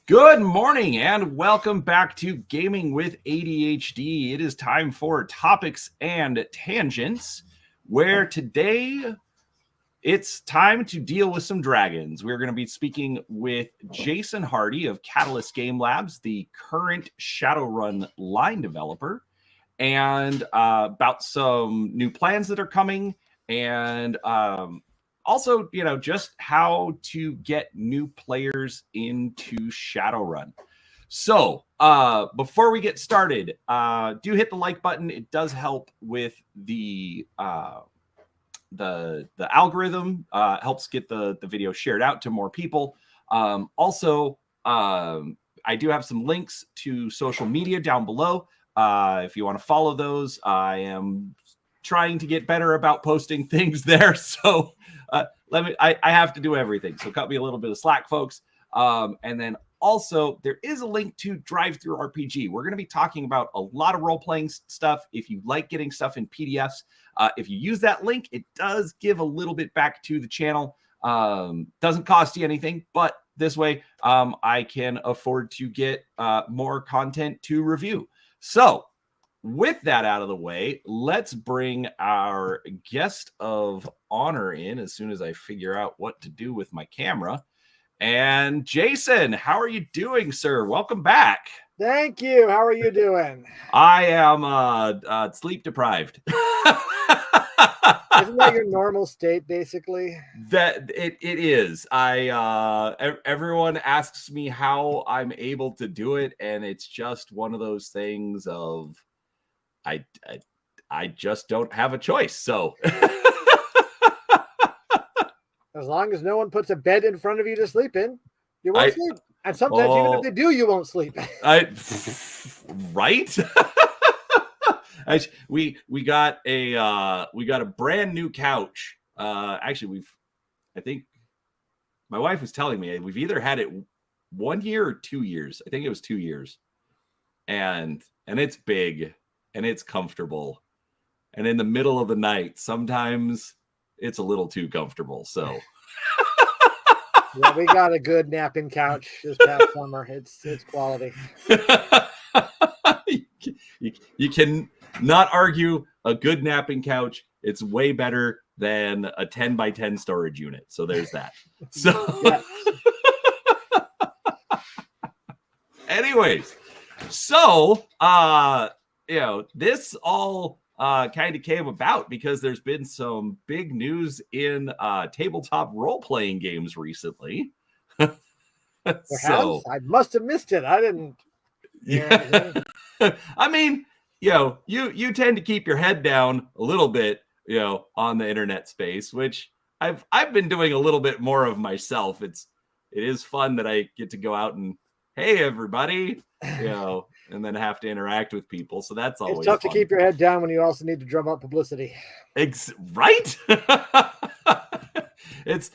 Good morning and welcome back to Gaming with ADHD. It is time for Topics and Tangents, where today it's time to deal with some dragons. We're going to be speaking with Jason Hardy of Catalyst Game Labs, the current Shadowrun line developer, and about some new plans that are coming and also, just how to get new players into Shadowrun. So, before we get started, do hit the like button. It does help with the algorithm. Helps get the video shared out to more people. Also, I do have some links to social media down below. If you want to follow those, I am trying to get better about posting things there. So I have to do everything. So cut me a little bit of slack, folks. And then also there is a link to DriveThruRPG. We're going to be talking about a lot of role-playing stuff. If you like getting stuff in PDFs, if you use that link, it does give a little bit back to the channel. Doesn't cost you anything, but this way I can afford to get more content to review. So with that out of the way, let's bring our guest of honor in as soon as I figure out what to do with my camera. And Jason, how are you doing, sir? Welcome back. Thank you. How are you doing? I am sleep deprived. Isn't that your normal state, basically? That it is. Everyone asks me how I'm able to do it, and it's just one of those things of I just don't have a choice. So as long as no one puts a bed in front of you to sleep in, you won't sleep. And sometimes even if they do, you won't sleep. Right? we got a brand new couch. Actually, I think my wife was telling me we've either had it 1 year or 2 years. I think it was 2 years. And it's big and it's comfortable. And in the middle of the night, sometimes it's a little too comfortable. So yeah, we got a good napping couch this past summer. It's quality. You can not argue a good napping couch. It's way better than a 10 by 10 storage unit. So there's that. So Yes. Anyways, so this all kind of came about because there's been some big news in tabletop role-playing games recently. So I must have missed it. I didn't. Yeah. I mean, you tend to keep your head down a little bit, on the internet space, which I've been doing a little bit more of myself. It is fun that I get to go out and, hey, everybody, and then have to interact with people. So that's always it's tough fun. to keep your head down when you also need to drum up publicity. Right? It's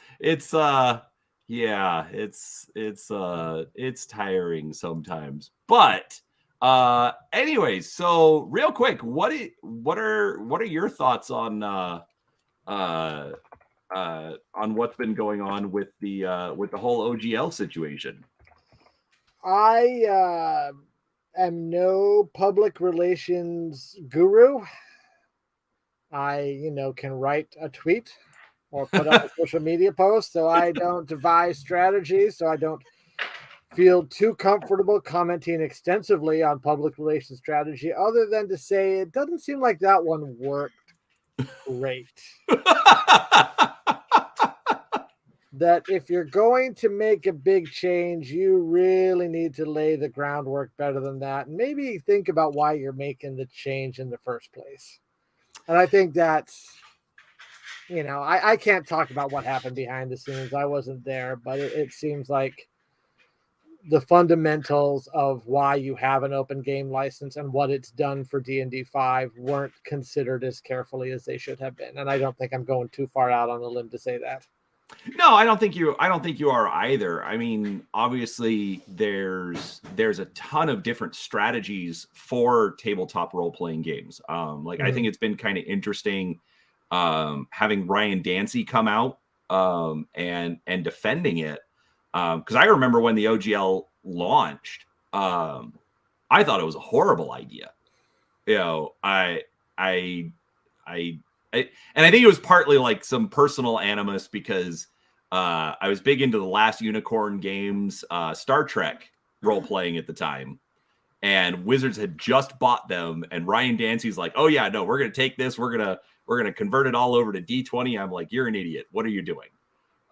tiring sometimes. But anyways, so real quick, what are your thoughts on what's been going on with the whole OGL situation? I am no public relations guru. I, can write a tweet or put up a social media post, so I don't devise strategies, so I don't feel too comfortable commenting extensively on public relations strategy, other than to say it doesn't seem like that one worked great. That if you're going to make a big change, you really need to lay the groundwork better than that. And maybe think about why you're making the change in the first place. And I think that's, I can't talk about what happened behind the scenes. I wasn't there, but it seems like the fundamentals of why you have an open game license and what it's done for D&D 5 weren't considered as carefully as they should have been. And I don't think I'm going too far out on a limb to say that. No, I don't think you are either. I mean, obviously there's a ton of different strategies for tabletop role-playing games. I think it's been kind of interesting having Ryan Dancy come out and defending it. Because I remember when the OGL launched, I thought it was a horrible idea. You know, I, and I think it was partly like some personal animus because I was big into the last Unicorn Games Star Trek role playing at the time, and Wizards had just bought them, and Ryan Dancy's like, "Oh yeah, no, we're gonna take this, we're gonna convert it all over to D20." I'm like, "You're an idiot. What are you doing?"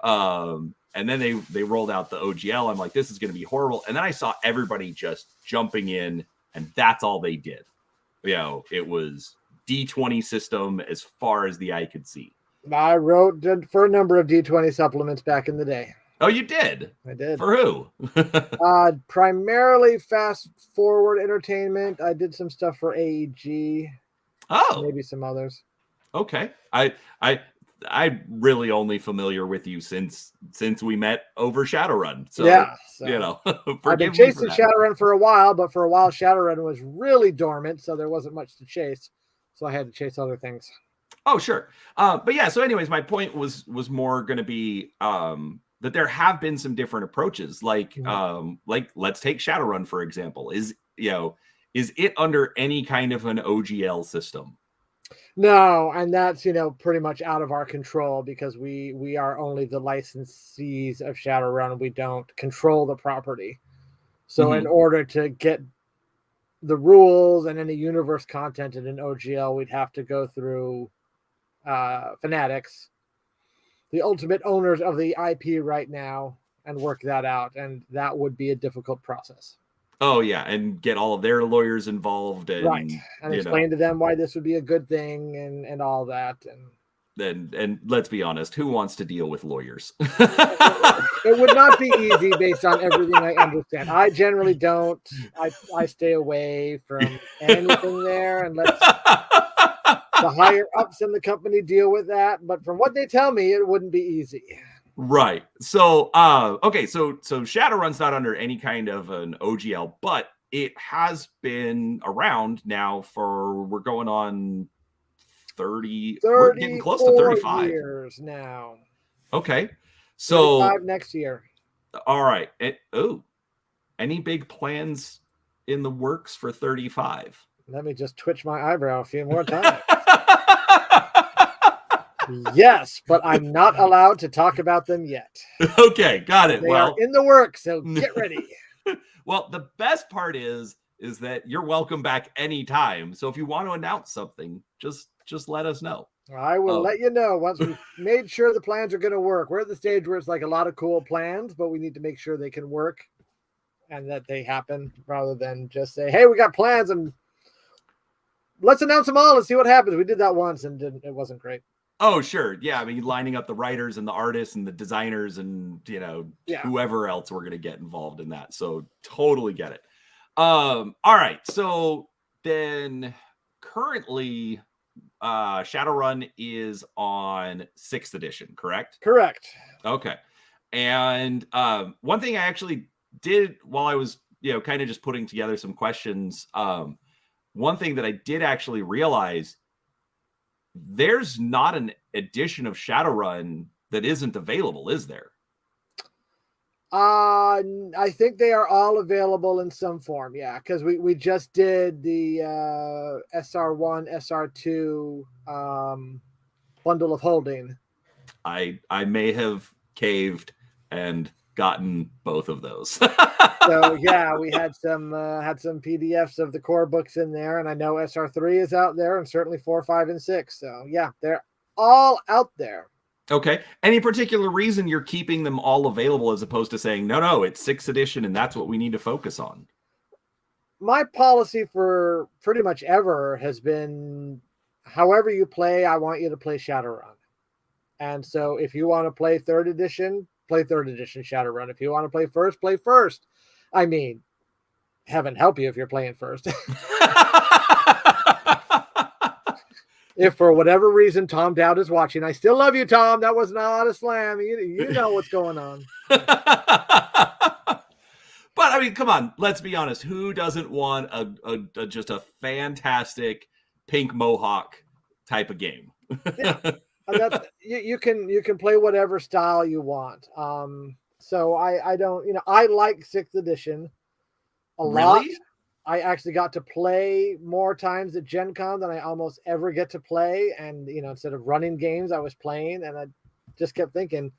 And then they rolled out the OGL. I'm like, "This is gonna be horrible." And then I saw everybody just jumping in, and that's all they did. You know, it was D20 system as far as the eye could see. I wrote for a number of D20 supplements back in the day. Oh, you did? I did. For who? Primarily fast forward entertainment. I did some stuff for AEG. Oh, maybe some others. Okay. I'm really only familiar with you since we met over Shadowrun. So, yeah, you know, I've been chasing Shadowrun for a while, but for a while Shadowrun was really dormant, so there wasn't much to chase. So I had to chase other things. Oh, sure. But yeah, so anyways, my point was more going to be that there have been some different approaches. Like let's take Shadowrun, for example. Is it under any kind of an OGL system? No, and that's pretty much out of our control because we are only the licensees of Shadowrun. We don't control the property. So in order to get the rules and any universe content in an OGL, we'd have to go through Fanatics, the ultimate owners of the IP right now, and work that out. And that would be a difficult process. Oh yeah, and get all of their lawyers involved, and right, and explain to them why this would be a good thing, and all that. And let's be honest, who wants to deal with lawyers? It would not be easy based on everything I understand. I generally don't. I stay away from anything there and let the higher ups in the company deal with that. But from what they tell me, it wouldn't be easy. Right. So, okay. So Shadowrun's not under any kind of an OGL, but it has been around now we're going on 30, we're getting close to 35 years now. Okay. So 35 next year. All right. Any big plans in the works for 35? Let me just twitch my eyebrow a few more times. Yes, but I'm not allowed to talk about them yet. Okay, got it. They are in the works, so get ready. Well, the best part is that you're welcome back anytime. So if you want to announce something, just let us know. I will let you know once we've made sure the plans are going to work. We're at the stage where it's like a lot of cool plans, but we need to make sure they can work and that they happen rather than just say, hey, we got plans and let's announce them all and see what happens. We did that once and it wasn't great. Oh, sure. Yeah. I mean, lining up the writers and the artists and the designers and, whoever else we're going to get involved in that. So totally get it. All right. So then currently Shadowrun is on 6th edition, correct? Correct. Okay. And one thing I actually did while I was, kind of just putting together some questions, one thing that I did actually realize, there's not an edition of Shadowrun that isn't available, is there? I think they are all available in some form, yeah, because we just did the SR1, SR2 bundle of holding. I may have caved and gotten both of those. So yeah, we had some PDFs of the core books in there, and I know SR3 is out there, and certainly 4, 5, and 6. So yeah, they're all out there. Okay. Any particular reason you're keeping them all available as opposed to saying, no, it's 6th edition and that's what we need to focus on? My policy for pretty much ever has been, however you play, I want you to play Shadowrun. And so if you want to play 3rd edition, play 3rd edition Shadowrun. If you want to play first, play first. I mean, heaven help you if you're playing first. If for whatever reason Tom Dowd is watching, I still love you, Tom. That was not a slam. You know what's going on. But I mean, come on, let's be honest. Who doesn't want a just a fantastic pink mohawk type of game? Yeah. You can play whatever style you want. So I don't, I like 6th edition a lot. Really? I actually got to play more times at Gen Con than I almost ever get to play. And, instead of running games, I was playing, and I just kept thinking,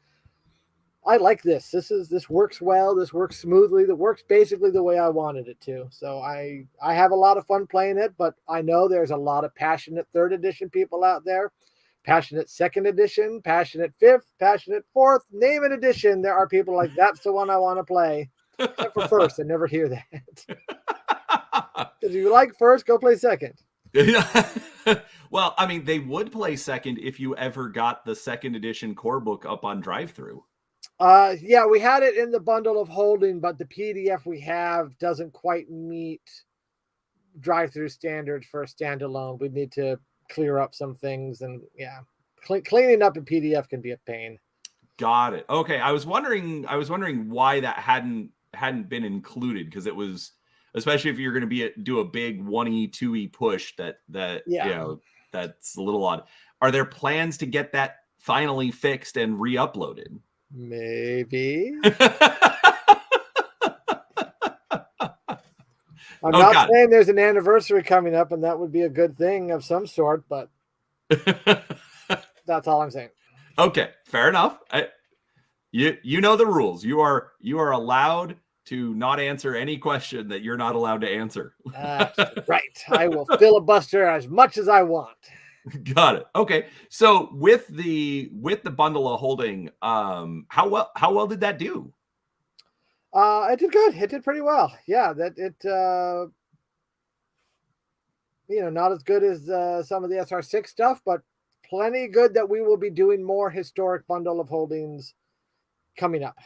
I like this. This works well. This works smoothly. That works basically the way I wanted it to. So I have a lot of fun playing it, but I know there's a lot of passionate 3rd edition people out there, passionate 2nd edition, passionate 5th, passionate 4th, name an edition. There are people like, that's the one I want to play. Except for 1st, I never hear that. If you like 1st, go play 2nd. Well, I mean, they would play 2nd if you ever got the 2nd edition core book up on drive-thru. Yeah, we had it in the bundle of holding, but the PDF we have doesn't quite meet drive-through standards for a standalone. We need to clear up some things, and yeah, cleaning up a PDF can be a pain. Got it. Okay, I was wondering why that hadn't been included, because it was, especially if you're going to do a big 1E 2E push, that that's a little odd. Are there plans to get that finally fixed and re-uploaded? Maybe. I'm not saying there's an anniversary coming up and that would be a good thing of some sort, but that's all I'm saying. Okay, fair enough. You know the rules. You are allowed to not answer any question that you're not allowed to answer. Right. I will filibuster as much as I want. Got it. Okay. So with the bundle of holding, how well did that do? It did good. It did pretty well. Yeah, that it not as good as some of the SR6 stuff, but plenty good that we will be doing more historic bundle of holdings coming up.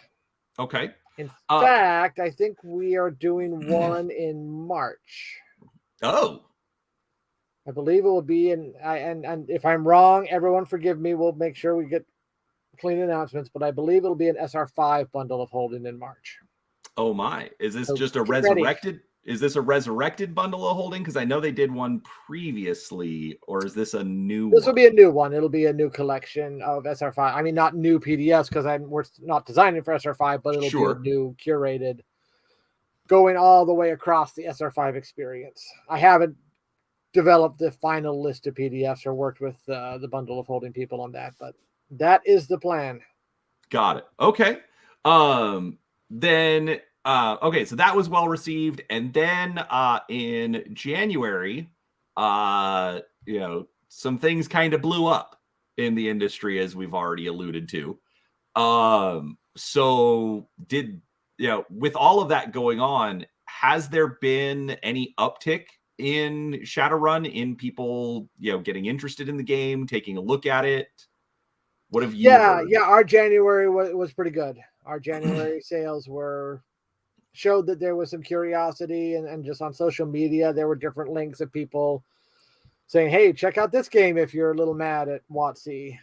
Okay. In fact, I think we are doing one in March. Oh. I believe it will be and if I'm wrong, everyone forgive me. We'll make sure we get clean announcements, but I believe it'll be an SR5 bundle of holding in March. Oh my. Is this just a resurrected? Is this a resurrected bundle of holding? Because I know they did one previously, or is this a new one? This will be a new one. It'll be a new collection of SR5. I mean, not new PDFs, because we're not designing for SR5, but it'll be a new curated, going all the way across the SR5 experience. I haven't developed the final list of PDFs or worked with the bundle of holding people on that, but that is the plan. Got it. Okay. Then okay, so that was well received, and then in January, some things kind of blew up in the industry, as we've already alluded to. So with all of that going on, has there been any uptick in Shadowrun, in people getting interested in the game, taking a look at it? What have you heard? Yeah, our January was pretty good. Our January sales showed that there was some curiosity, and just on social media there were different links of people saying, hey, check out this game if you're a little mad at WotC.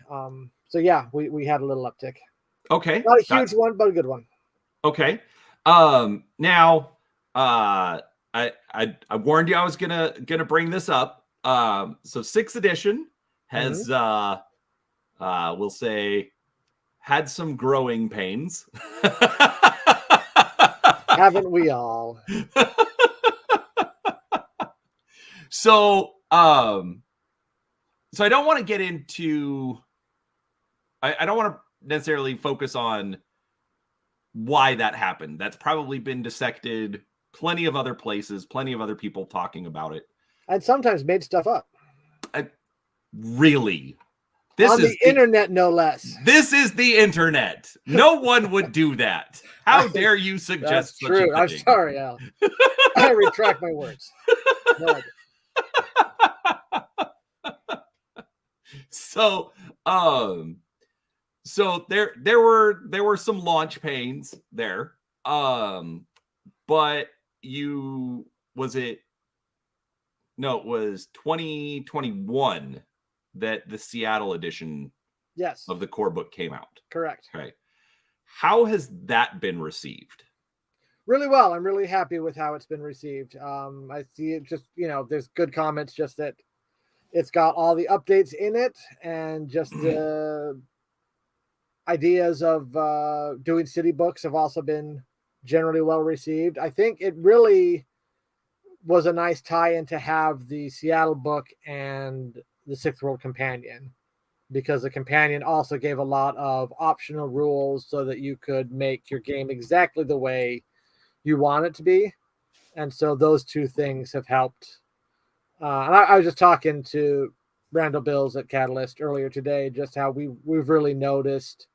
So yeah, we had a little uptick. Okay. Not a huge one, but a good one. Okay. Now I warned you I was gonna bring this up. So 6th edition has we'll say had some growing pains. Haven't we all? So I don't want to get into I don't want to necessarily focus on why that happened. That's probably been dissected plenty of other places, plenty of other people talking about it, and sometimes made stuff up. Really? This on is the internet, no less. This is the internet. No one would do that. How dare you suggest such true. a thing? I'm sorry, Al. I retract my words. No. So there were some launch pains there. But it was 2021 that the Seattle edition of the core book came out. Correct. Okay. How has that been received? Really well. I'm really happy with how it's been received. I see it just, there's good comments, just that it's got all the updates in it, and just ideas of doing city books have also been generally well received. I think it really was a nice tie-in to have the Seattle book and the Sixth World Companion, because the companion also gave a lot of optional rules so that you could make your game exactly the way you want it to be. And so those two things have helped. And I was just talking to Randall Bills at Catalyst earlier today, just how we've really noticed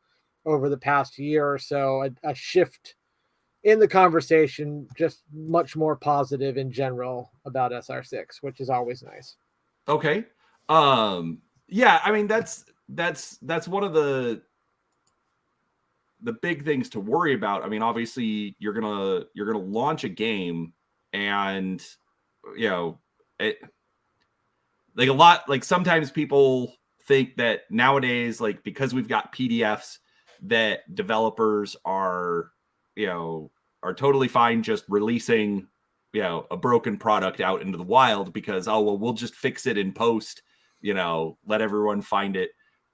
over the past year or so a shift in the conversation, just much more positive in general about SR6, which is always nice. Okay. Yeah, I mean that's one of the big things to worry about. I mean, obviously you're gonna launch a game, and you know, it, like a lot, like sometimes people think that nowadays, like because we've got PDFs, that developers are, are totally fine just releasing, a broken product out into the wild because, oh, well, we'll just fix it in post, let everyone find it.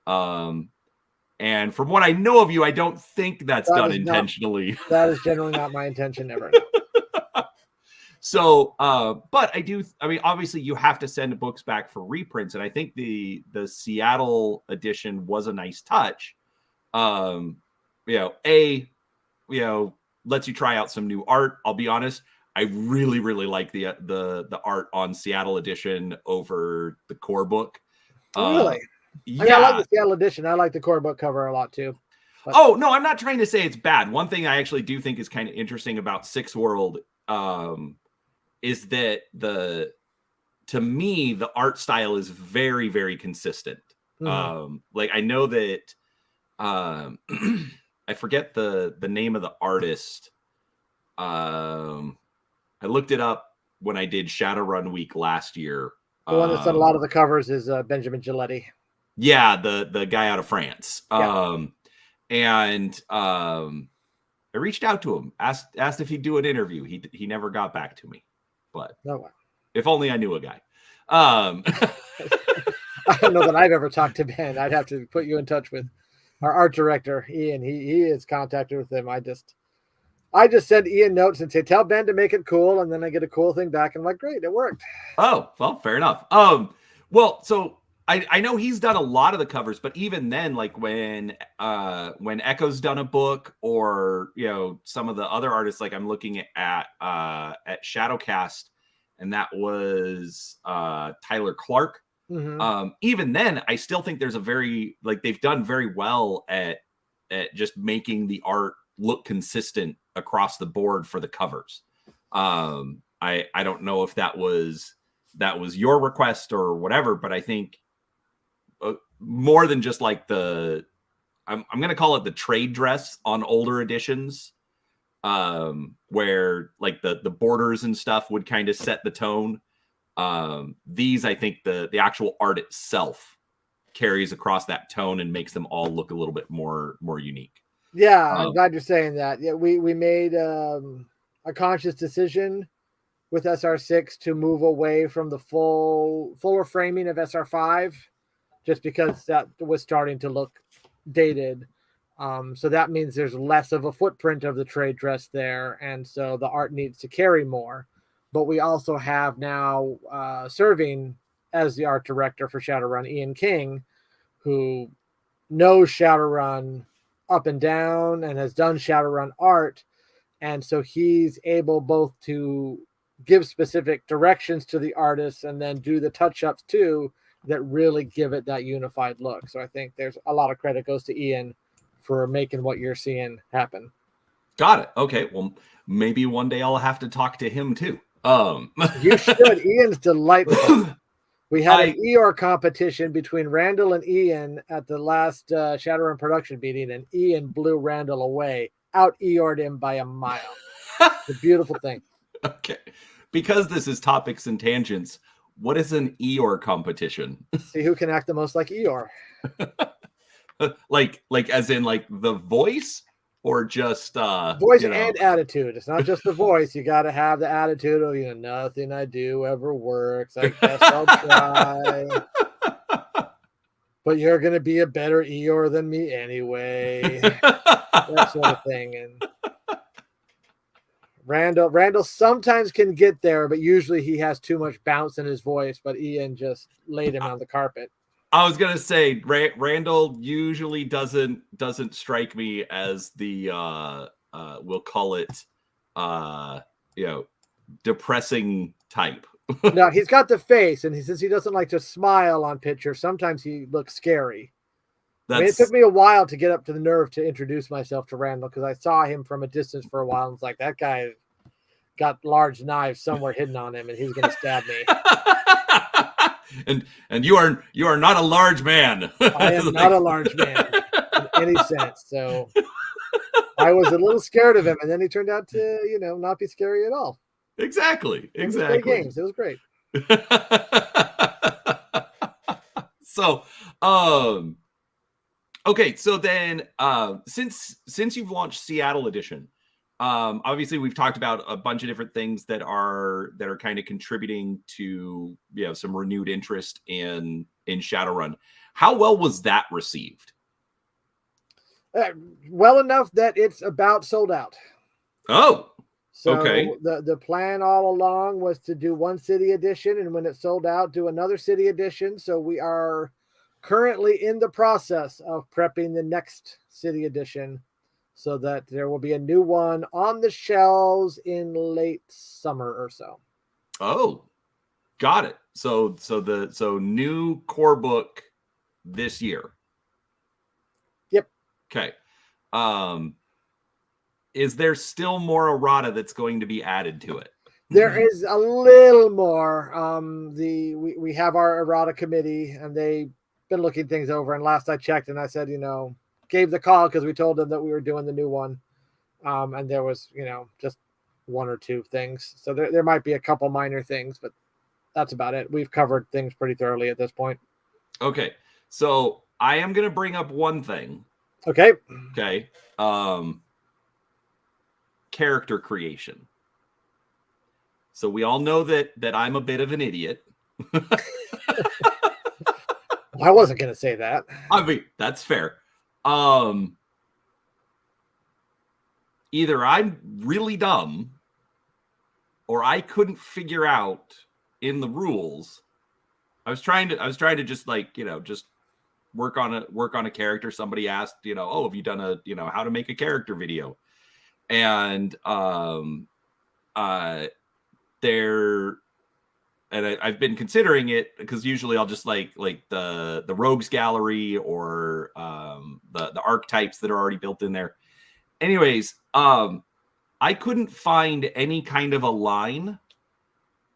And from what I know of you, I don't think that's done intentionally. That is generally not my intention ever. No. So, but I mean, obviously you have to send books back for reprints. And I think the Seattle edition was a nice touch. Lets you try out some new art. I'll be honest, I really, really like the art on Seattle edition over the core book. Really? I like the Seattle edition. I like the core book cover a lot too. But... Oh, no, I'm not trying to say it's bad. One thing I actually do think is kind of interesting about Six World, is that to me, the art style is very, very consistent. Mm-hmm. Like I know that, I forget the name of the artist. I looked it up when I did Shadowrun week last year. The one that's done a lot of the covers is Benjamin Giletti. Yeah, the guy out of France. Yeah. I reached out to him, asked if he'd do an interview. He never got back to me. But if only I knew a guy. I don't know that I've ever talked to Ben. I'd have to put you in touch with our art director, Ian. He is contacted with him. I just send Ian notes and say, tell Ben to make it cool. And then I get a cool thing back. And I'm like, great, it worked. Oh, well, fair enough. Well, so I know he's done a lot of the covers, but even then, like when Echo's done a book, or some of the other artists, like I'm looking at Shadowcast, and that was Tyler Clark. Mm-hmm. Even then, I still think there's they've done very well at just making the art look consistent across the board for the covers. I don't know if that was your request or whatever, but I think more than just like I'm going to call it the trade dress on older editions, where like the borders and stuff would kind of set the tone. These, I think the actual art itself carries across that tone and makes them all look a little bit more unique. Yeah, I'm glad you're saying that. Yeah, we made a conscious decision with SR6 to move away from the fuller framing of SR5, just because that was starting to look dated. So that means there's less of a footprint of the trade dress there, and so the art needs to carry more. But we also have now serving as the art director for Shadowrun, Ian King, who knows Shadowrun up and down and has done Shadowrun art. And so he's able both to give specific directions to the artists and then do the touch-ups too that really give it that unified look. So I think there's a lot of credit goes to Ian for making what you're seeing happen. Got it. Okay. Well, maybe one day I'll have to talk to him too. You should. Ian's delightful. We had an Eeyore competition between Randall and Ian at the last Shadowrun production meeting, and Ian blew Randall away, out Eeyored him by a mile. It's a beautiful thing. Okay. Because this is topics and tangents, what is an Eeyore competition? See who can act the most like Eeyore. like as in like the voice, or just voice and attitude. It's not just the voice. You got to have the attitude of, nothing I do ever works. I guess I'll try. but you're going to be a better Eeyore than me anyway. That sort of thing. And Randall sometimes can get there, but usually he has too much bounce in his voice, but Ian just laid him on the carpet. I was gonna say Randall usually doesn't strike me as the we'll call it depressing type. No, he's got the face, and since he doesn't like to smile on pictures, sometimes he looks scary. I mean, it took me a while to get up to the nerve to introduce myself to Randall because I saw him from a distance for a while and was like, that guy got large knives somewhere hidden on him and he's going to stab me. and you are not a large man. I am not a large man in any sense. So I was a little scared of him, and then he turned out to, not be scary at all. Exactly. Games. It was great. So, okay, so then since you've launched Seattle Edition, obviously we've talked about a bunch of different things that are kind of contributing to some renewed interest in Shadowrun. How well was that received? Well enough that it's about sold out. Oh, so okay. The plan all along was to do one city edition, and when it sold out, do another city edition. So we are currently in the process of prepping the next city edition so that there will be a new one on the shelves in late summer or so. Oh, got it. So new core book this year. Yep. Okay. Is there still more errata that's going to be added to it? There is a little more. We have our errata committee, and they've been looking things over. And last I checked, and I said, gave the call because we told them that we were doing the new one. And there was, just one or two things. So there might be a couple minor things, but that's about it. We've covered things pretty thoroughly at this point. Okay. So I am going to bring up one thing. Okay. Okay. Character creation. So we all know that I'm a bit of an idiot. I wasn't going to say that. I mean, that's fair. Either I'm really dumb or I couldn't figure out in the rules. I was trying to just just work on a character. Somebody asked, oh, have you done a, how to make a character video? And I've been considering it because usually I'll just like the rogues gallery or the archetypes that are already built in there. Anyways, I couldn't find any kind of a line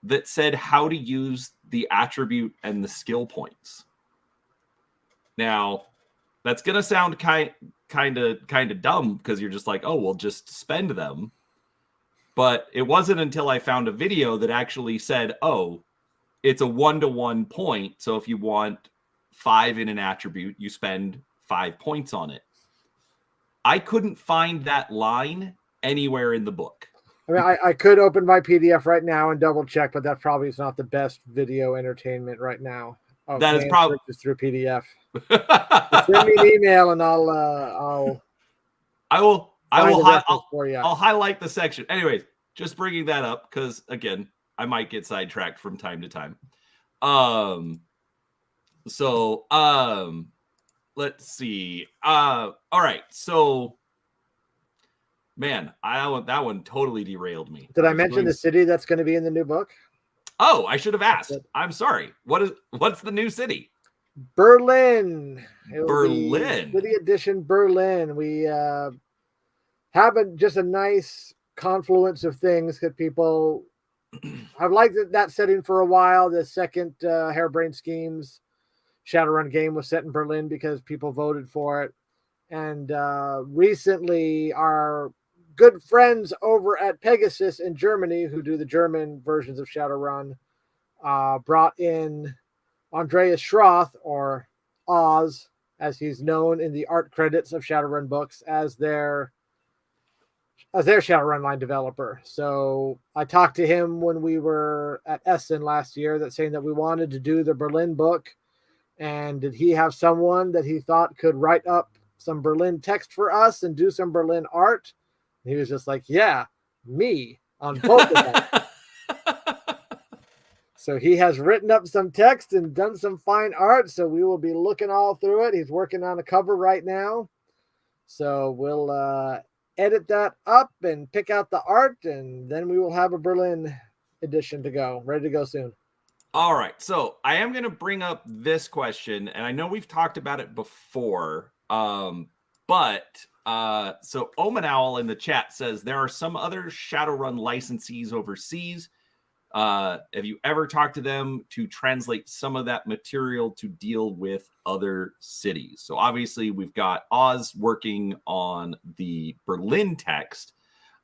that said how to use the attribute and the skill points. Now, that's gonna sound kind of dumb because you're just like, oh, well, just spend them. But it wasn't until I found a video that actually said, oh, it's a 1-to-1 point. So if you want 5 in an attribute, you spend 5 points on it. I couldn't find that line anywhere in the book. I mean, I could open my PDF right now and double check, but that probably is not the best video entertainment right now. That is probably just through PDF. Send me an email and I'll highlight the section. Anyways, just bringing that up because again, I might get sidetracked from time to time. Let's see. All right. So, man, that one totally derailed me. Did I mention the city that's going to be in the new book? Oh, I should have asked. I'm sorry. What's the new city? Berlin. Berlin. City edition Berlin. We have just a nice confluence of things that people I've liked that setting for a while. The second Harebrained Schemes Shadowrun game was set in Berlin because people voted for it. And recently our good friends over at Pegasus in Germany, who do the German versions of Shadowrun, brought in Andreas Schroth, or Oz, as he's known in the art credits of Shadowrun books, as their Shadowrun line developer. So I talked to him when we were at Essen last year, saying that we wanted to do the Berlin book. And did he have someone that he thought could write up some Berlin text for us and do some Berlin art? And he was just like, yeah, me on both of them. So he has written up some text and done some fine art. So we will be looking all through it. He's working on a cover right now. So we'll edit that up and pick out the art, and then we will have a Berlin edition to go, ready to go soon. All right. So I am going to bring up this question, and I know we've talked about it before. But so Omen Owl in the chat says there are some other Shadowrun licensees overseas. Have you ever talked to them to translate some of that material to deal with other cities? So obviously we've got Oz working on the Berlin text.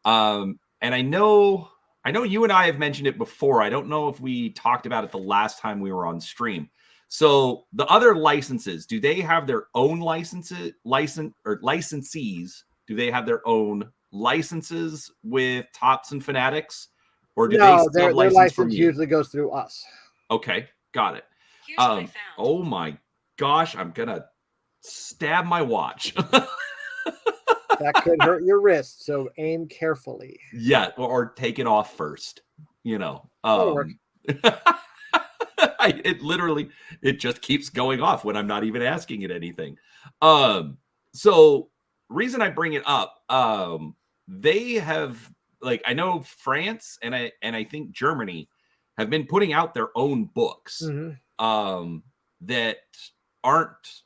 And I know you and I have mentioned it before. I don't know if we talked about it the last time we were on stream. So the other licenses, do they have their own licensees? Do they have their own licenses with Tops and Fanatics? Or do No, they their license usually goes through us. Okay, got it. Here's what I found. Oh my gosh, I'm gonna stab my watch. That could hurt your wrist, so aim carefully. Yeah, or take it off first. You know. That'll work. It just keeps going off when I'm not even asking it anything. So reason I bring it up, they have, like, I know France and I think Germany have been putting out their own books that aren't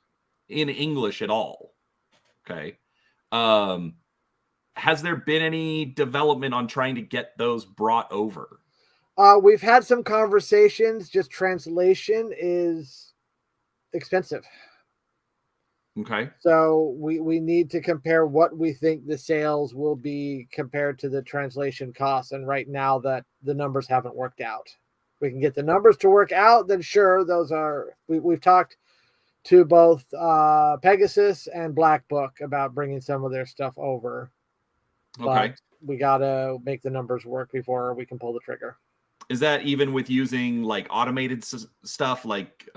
in English at all. Okay. Has there been any development on trying to get those brought over? We've had some conversations. Just translation is expensive. Okay. So we need to compare what we think the sales will be compared to the translation costs. And right now that the numbers haven't worked out. We can get the numbers to work out, then sure, those are, we've talked to both Pegasus and Black Book about bringing some of their stuff over. Okay. But we got to make the numbers work before we can pull the trigger. Is that even with using like automated stuff like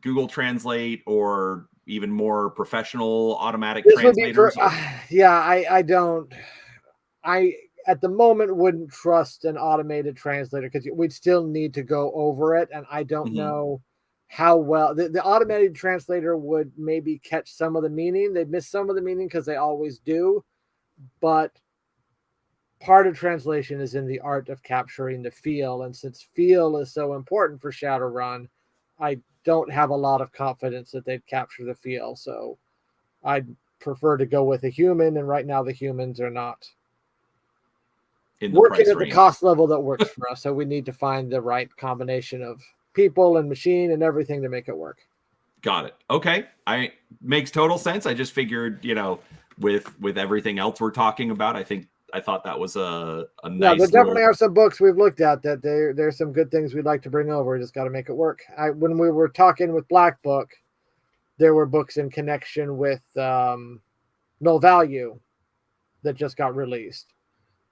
Google Translate or even more professional automatic translators? I at the moment wouldn't trust an automated translator because we'd still need to go over it. And I don't know how well the automated translator would maybe catch some of the meaning. They'd miss some of the meaning because they always do. But part of translation is in the art of capturing the feel. And since feel is so important for Shadowrun, I don't have a lot of confidence that they'd capture the feel. So I'd prefer to go with a human. And right now the humans are not working at the cost level that works for us. So we need to find the right combination of people and machine and everything to make it work. Got it. Okay. Makes total sense. I just figured, with everything else we're talking about, I thought that was a nice. No, there definitely are some books we've looked at that there's some good things we'd like to bring over. We just got to make it work. When we were talking with Black Book, there were books in connection with Null Value that just got released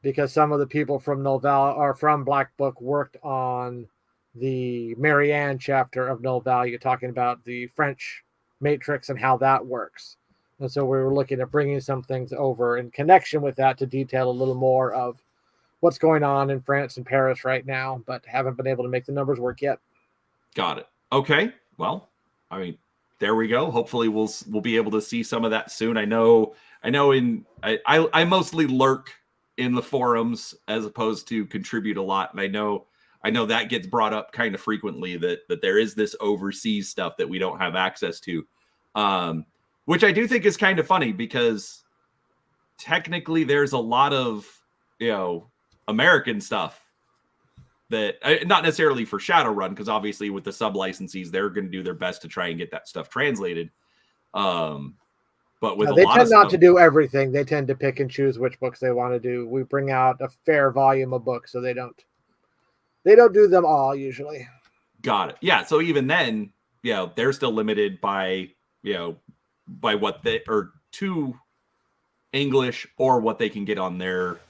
because some of the people from Null Value or from Black Book worked on the Marianne chapter of Null Value, talking about the French matrix and how that works. And so we were looking at bringing some things over in connection with that to detail a little more of what's going on in France and Paris right now, but haven't been able to make the numbers work yet. Got it. Okay. Well, there we go. Hopefully we'll be able to see some of that soon. I mostly lurk in the forums as opposed to contribute a lot. And I know that gets brought up kind of frequently that there is this overseas stuff that we don't have access to. Which I do think is kind of funny because technically there's a lot of, American stuff that not necessarily for Shadowrun, because obviously with the sub licensees, they're going to do their best to try and get that stuff translated. But with they tend not to do everything. They tend to pick and choose which books they want to do. We bring out a fair volume of books, so they don't do them all usually. Got it. Yeah. So even then, they're still limited by what they or to English or what they can get on their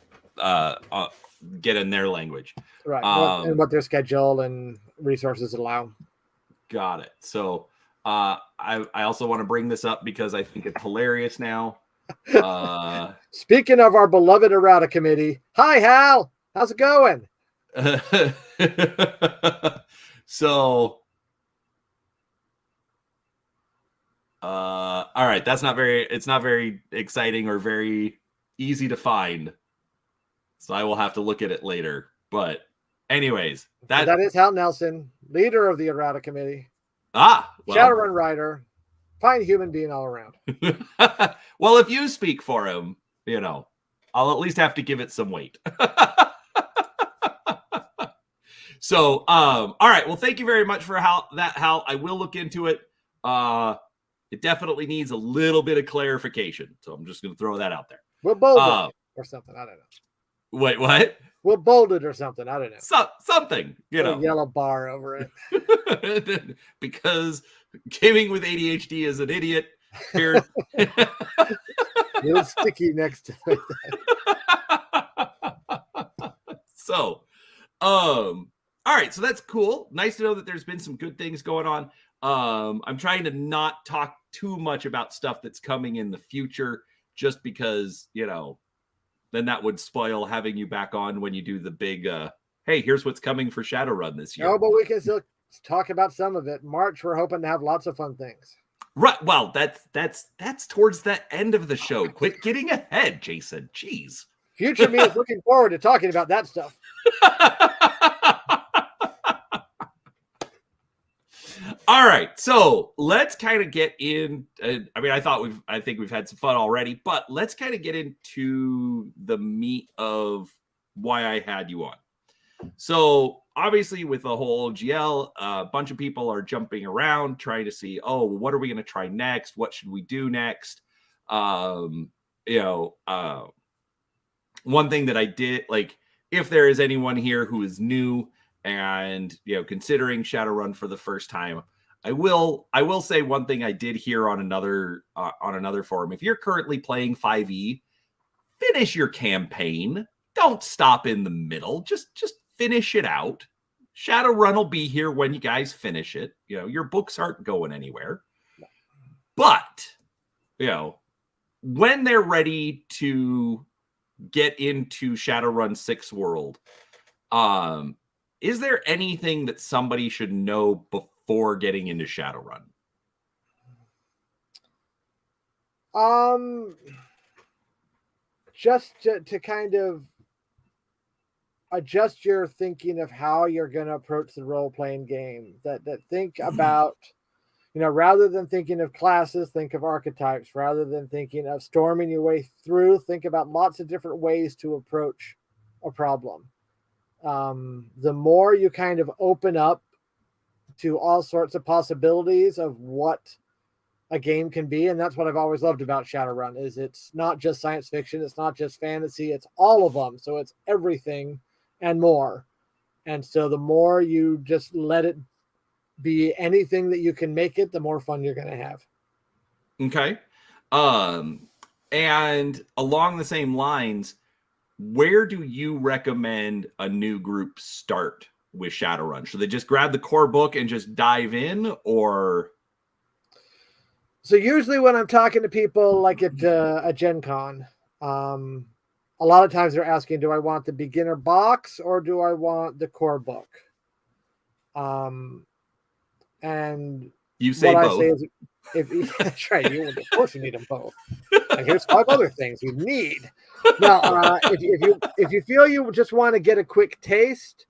get in their language, right? And what their schedule and resources allow. Got it. So I also want to bring this up because I think it's hilarious now. Speaking of our beloved errata committee, hi Hal, how's it going? So, all right, it's not very exciting or very easy to find. So I will have to look at it later. But anyways, that is Hal Nelson, leader of the errata committee. Well. Shadowrun writer, fine human being all around. Well, if you speak for him, I'll at least have to give it some weight. So, all right. Well, thank you very much for Hal. I will look into it. It definitely needs a little bit of clarification. So I'm just going to throw that out there. We'll bold it or something. I don't know. Wait, what? We'll bold it or something. I don't know. Something, A yellow bar over it. Because gaming with ADHD is an idiot. Here. A little sticky next to it. So, all right. So that's cool. Nice to know that there's been some good things going on. I'm trying to not talk too much about stuff that's coming in the future, just because, then that would spoil having you back on when you do the big, hey, here's what's coming for Shadowrun this year. Oh, but we can still talk about some of it. March, we're hoping to have lots of fun things. Right. Well, that's towards the end of the show. Quit getting ahead, Jason. Jeez. Future me is looking forward to talking about that stuff. All right, so let's kind of get in. I think we've had some fun already, but let's kind of get into the meat of why I had you on. So obviously, with the whole GL, a bunch of people are jumping around trying to see, what are we going to try next? What should we do next? One thing that I did, like, if there is anyone here who is new and considering Shadowrun for the first time, I will say one thing I did hear on another forum. If you're currently playing 5e, finish your campaign. Don't stop in the middle. Just finish it out. Shadowrun will be here when you guys finish it. Your books aren't going anywhere. But when they're ready to get into Shadowrun 6 world, is there anything that somebody should know before getting into Shadowrun? Just to kind of adjust your thinking of how you're going to approach the role-playing game. That think about, rather than thinking of classes, think of archetypes. Rather than thinking of storming your way through, think about lots of different ways to approach a problem. The more you kind of open up to all sorts of possibilities of what a game can be, and that's what I've always loved about Shadowrun, is it's not just science fiction, it's not just fantasy, it's all of them. So it's everything and more. And so the more you just let it be anything that you can make it, the more fun you're going to have. Okay. And along the same lines, where do you recommend a new group start with Shadowrun? Should they just grab the core book and just dive in, or? So usually when I'm talking to people like at a Gen Con, a lot of times they're asking, do I want the beginner box or do I want the core book? And you say what both. I say is, that's right, of course you need them both. And here's 5 other things you need. Now, if you feel you just want to get a quick taste,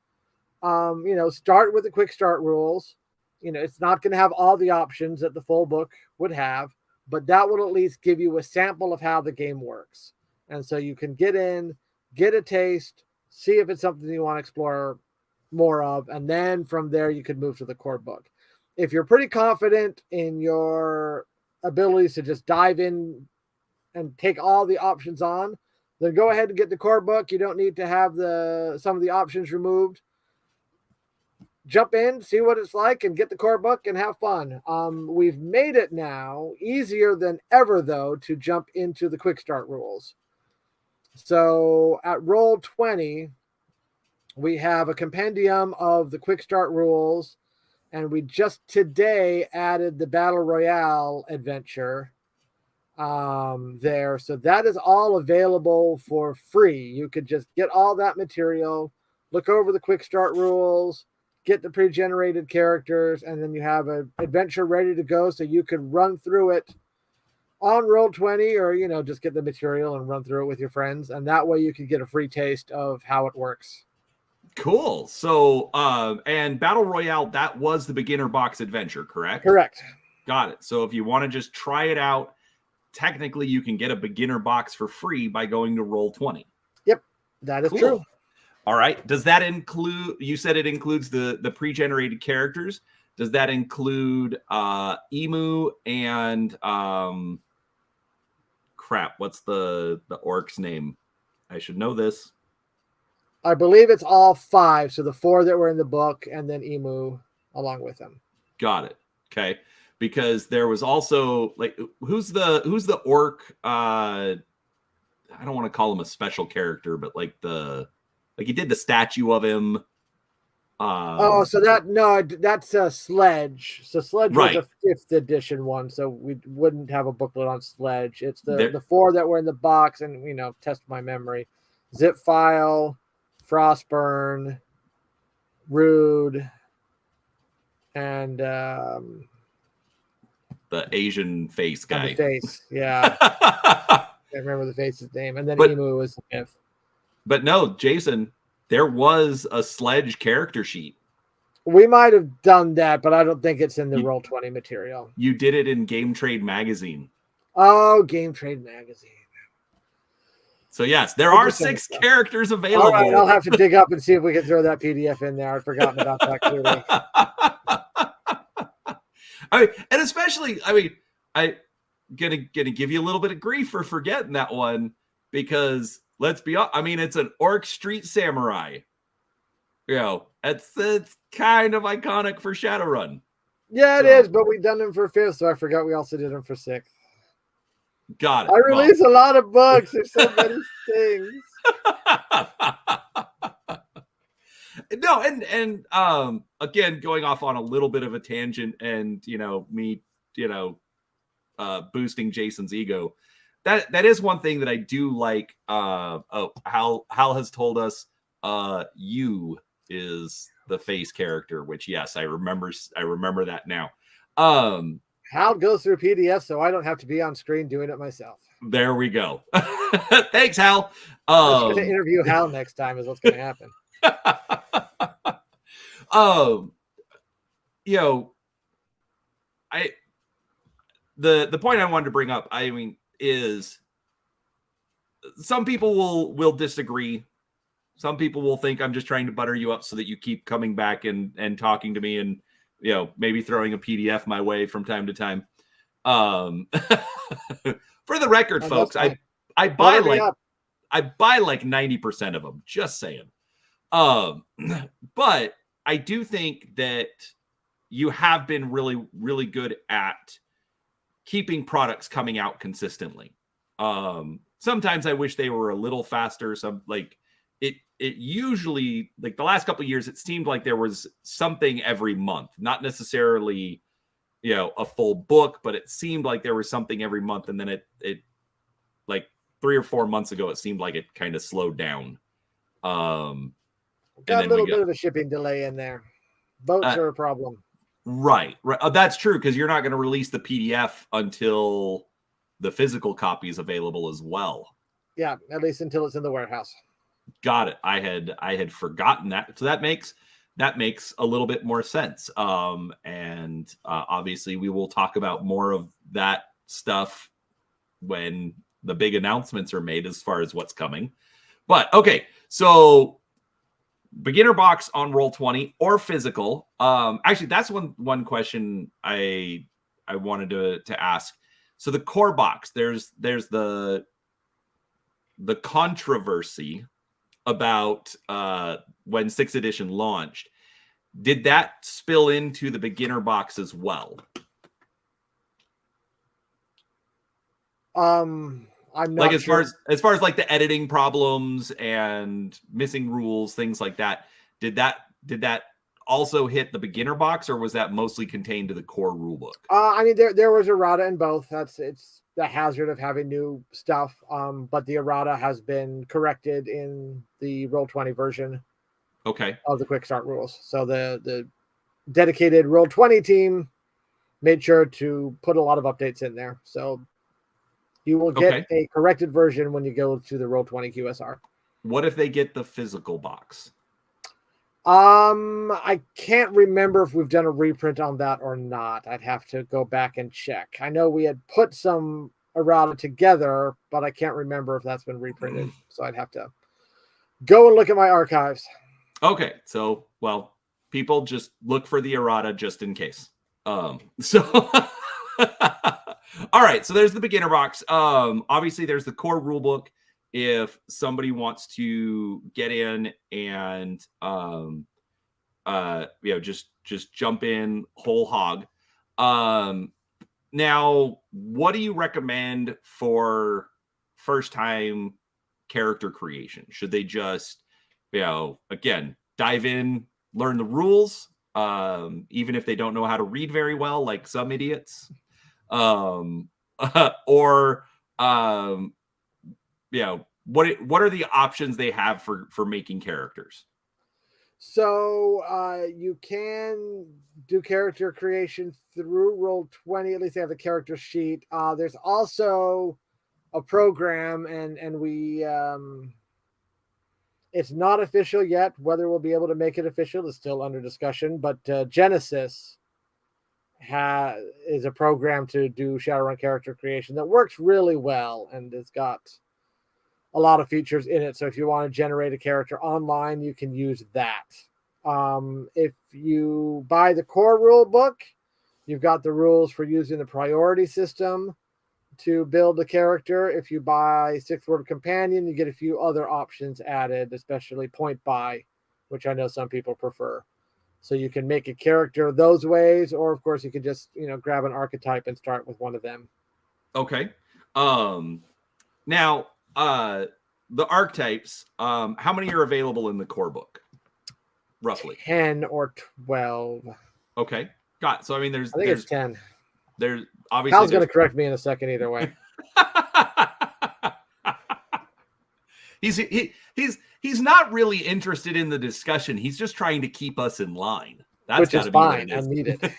start with the quick start rules. It's not going to have all the options that the full book would have, but that will at least give you a sample of how the game works. And so you can get in, get a taste, see if it's something you want to explore more of, and then from there you could move to the core book. If you're pretty confident in your abilities to just dive in and take all the options on, then go ahead and get the core book. You don't need to have some of the options removed. Jump in, see what it's like, and get the core book and have fun. We've made it now easier than ever, though, to jump into the quick start rules. So at Roll20, we have a compendium of the quick start rules, and we just today added the Battle Royale adventure there. So that is all available for free. You could just get all that material, look over the quick start rules, get the pre-generated characters, and then you have an adventure ready to go, so you could run through it on Roll20, or just get the material and run through it with your friends, and that way you can get a free taste of how it works. Cool. So and Battle Royale, that was the beginner box adventure, correct? Correct. Got it. So if you want to just try it out, technically you can get a beginner box for free by going to Roll20. Yep, that is true. All right. Does that include, you said it includes the pre-generated characters. Does that include Emu and crap, what's the orc's name? I should know this. I believe it's all 5. So the 4 that were in the book, and then Emu along with them. Got it. Okay. Because there was also like, who's the orc? I don't want to call him a special character, but like he did the statue of him. So that's a Sledge. So Sledge was a 5th edition one, so we wouldn't have a booklet on Sledge. It's the 4 that were in the box, and test my memory: Zip File, Frostburn, Rude, and the Asian face guy. The face, yeah. I can't remember the face's name. And then Emu was the 5th. But no, Jason, there was a Sledge character sheet. We might have done that, but I don't think it's in the Roll20 material. You did it in Game Trade Magazine. Oh, Game Trade Magazine. So yes, there are 6 characters available. All right, I'll have to dig up and see if we can throw that PDF in there. I'd forgotten about that clearly. And especially, I'm gonna give you a little bit of grief for forgetting that one, because let's be honest, it's an orc street samurai. It's kind of iconic for Shadowrun. Yeah, it is, but we've done them for 5th, so I forgot we also did them for 6th. Got it. I release a lot of books. There's so many things. No, and again, going off on a little bit of a tangent, and me, boosting Jason's ego. That is one thing that I do like. Hal has told us you is the face character, which yes, I remember that now. Hal goes through PDF, so I don't have to be on screen doing it myself. There we go. Thanks, Hal. I'm going to interview Hal next time is what's going to happen. The point I wanted to bring up, is some people will disagree. Some people will think I'm just trying to butter you up so that you keep coming back and talking to me, and maybe throwing a PDF my way from time to time. For the record, folks, I buy like 90% of them, just saying. But I do think that you have been really, really good at keeping products coming out consistently. Sometimes I wish they were a little faster. It usually, like the last couple of years, it seemed like there was something every month, not necessarily, a full book, but it seemed like there was something every month. And then it like 3 or 4 months ago, it seemed like it kind of slowed down. Got a little bit of a shipping delay in there. Boats are a problem. Right. That's true, because you're not going to release the PDF until the physical copy is available as well. Yeah, at least until it's in the warehouse. Got it. I had forgotten that. So that makes a little bit more sense. And obviously we will talk about more of that stuff when the big announcements are made as far as what's coming. But okay, so beginner box on Roll20 or physical. Actually, that's one question I wanted to ask. So the core box, there's the controversy about when 6th edition launched. Did that spill into the beginner box as well? I'm not like as sure. far as like the editing problems and missing rules, things like that. Did that also hit the beginner box, or was that mostly contained to the core rulebook? I mean, there was errata in both. It's the hazard of having new stuff. But the errata has been corrected in the Roll20 version Okay. of the Quick Start rules. So the dedicated Roll20 team made sure to put a lot of updates in there. So you will get a corrected version when you go to the Roll20 QSR. What if they get the physical box? I can't remember if we've done a reprint on that or not. I'd have to go back and check. I know we had put some errata together, but I can't remember if that's been reprinted. So I'd have to go and look at my archives. Okay. So, well, people just look for the errata just in case. All right. So there's the beginner box. Obviously there's the core rulebook. If somebody wants to get in and just jump in whole hog. Now, what do you recommend for first time character creation? Should they just, again, dive in, learn the rules, even if they don't know how to read very well, like some idiots, what are the options they have for making characters? So you can do character creation through Roll20. At least they have the character sheet. There's also a program, and we it's not official yet. Whether we'll be able to make it official is still under discussion. But Genesis is a program to do Shadowrun character creation that works really well, and it's got a lot of features in it. So if you want to generate a character online, you can use that. If you buy the core rule book, you've got the rules for using the priority system to build a character. If you buy Sixth Word Companion, you get a few other options added, especially point buy, which I know some people prefer. So you can make a character those ways, or of course you can just, grab an archetype and start with one of them. Okay. Now, the archetypes, how many are available in the core book? Roughly 10 or 12. Okay. Got it. So I mean there's 10. There's obviously Hal's gonna correct me in a second either way. He's not really interested in the discussion. He's just trying to keep us in line. That's which is fine. I need it.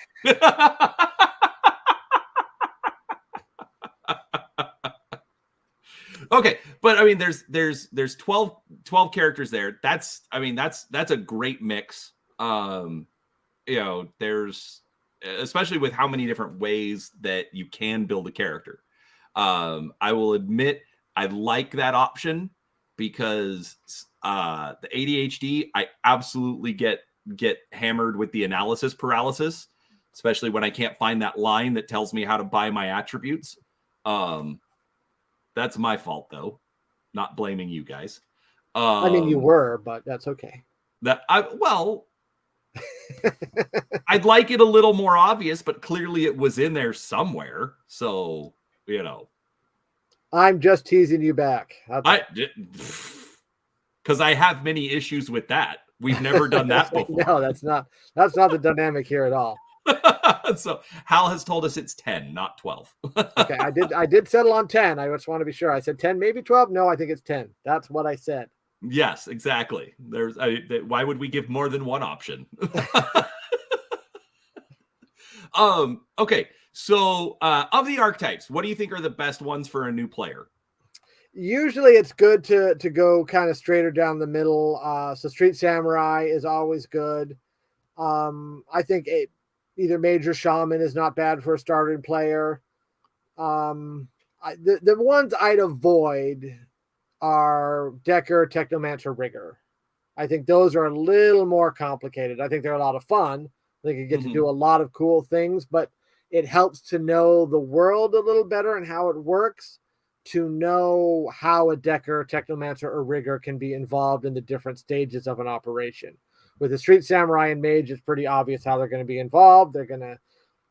Okay, but I mean there's 12 characters there. That's a great mix. There's, especially with how many different ways that you can build a character. I will admit I like that option because the ADHD, I absolutely get hammered with the analysis paralysis, especially when I can't find that line that tells me how to buy my attributes. That's my fault, though. Not blaming you guys. I mean, you were, but that's okay. I'd like it a little more obvious, but clearly it was in there somewhere. So, I'm just teasing you back. Because I have many issues with that. We've never done that before. No, that's not the dynamic here at all. So Hal has told us it's 10, not 12. Okay, I did settle on 10. I just want to be sure. I said 10, maybe 12. No, I think it's 10. That's what I said. Yes, exactly. Why would we give more than one option? Okay. So of the archetypes, what do you think are the best ones for a new player? Usually it's good to go kind of straighter down the middle. So Street Samurai is always good. I think either Major Shaman is not bad for a starting player. The ones I'd avoid are Decker, Technomancer, Rigger. I think those are a little more complicated. I think they're a lot of fun. I think you get to do a lot of cool things, but it helps to know the world a little better and how it works, to know how a Decker, Technomancer, or Rigger can be involved in the different stages of an operation. With the Street Samurai and Mage, it's pretty obvious how they're going to be involved. They're going to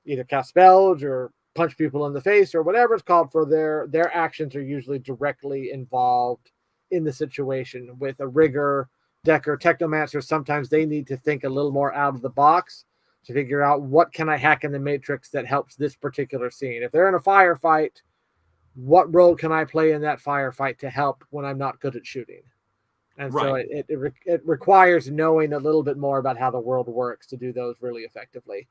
either cast spells or punch people in the face or whatever it's called for. Their actions are usually directly involved in the situation. With a Rigger, decker technomancers, sometimes they need to think a little more out of the box to figure out what can I hack in the matrix that helps this particular scene. If they're in a firefight, what role can I play in that firefight to help when I'm not good at shooting? And so Right. it requires knowing a little bit more about how the world works to do those really effectively.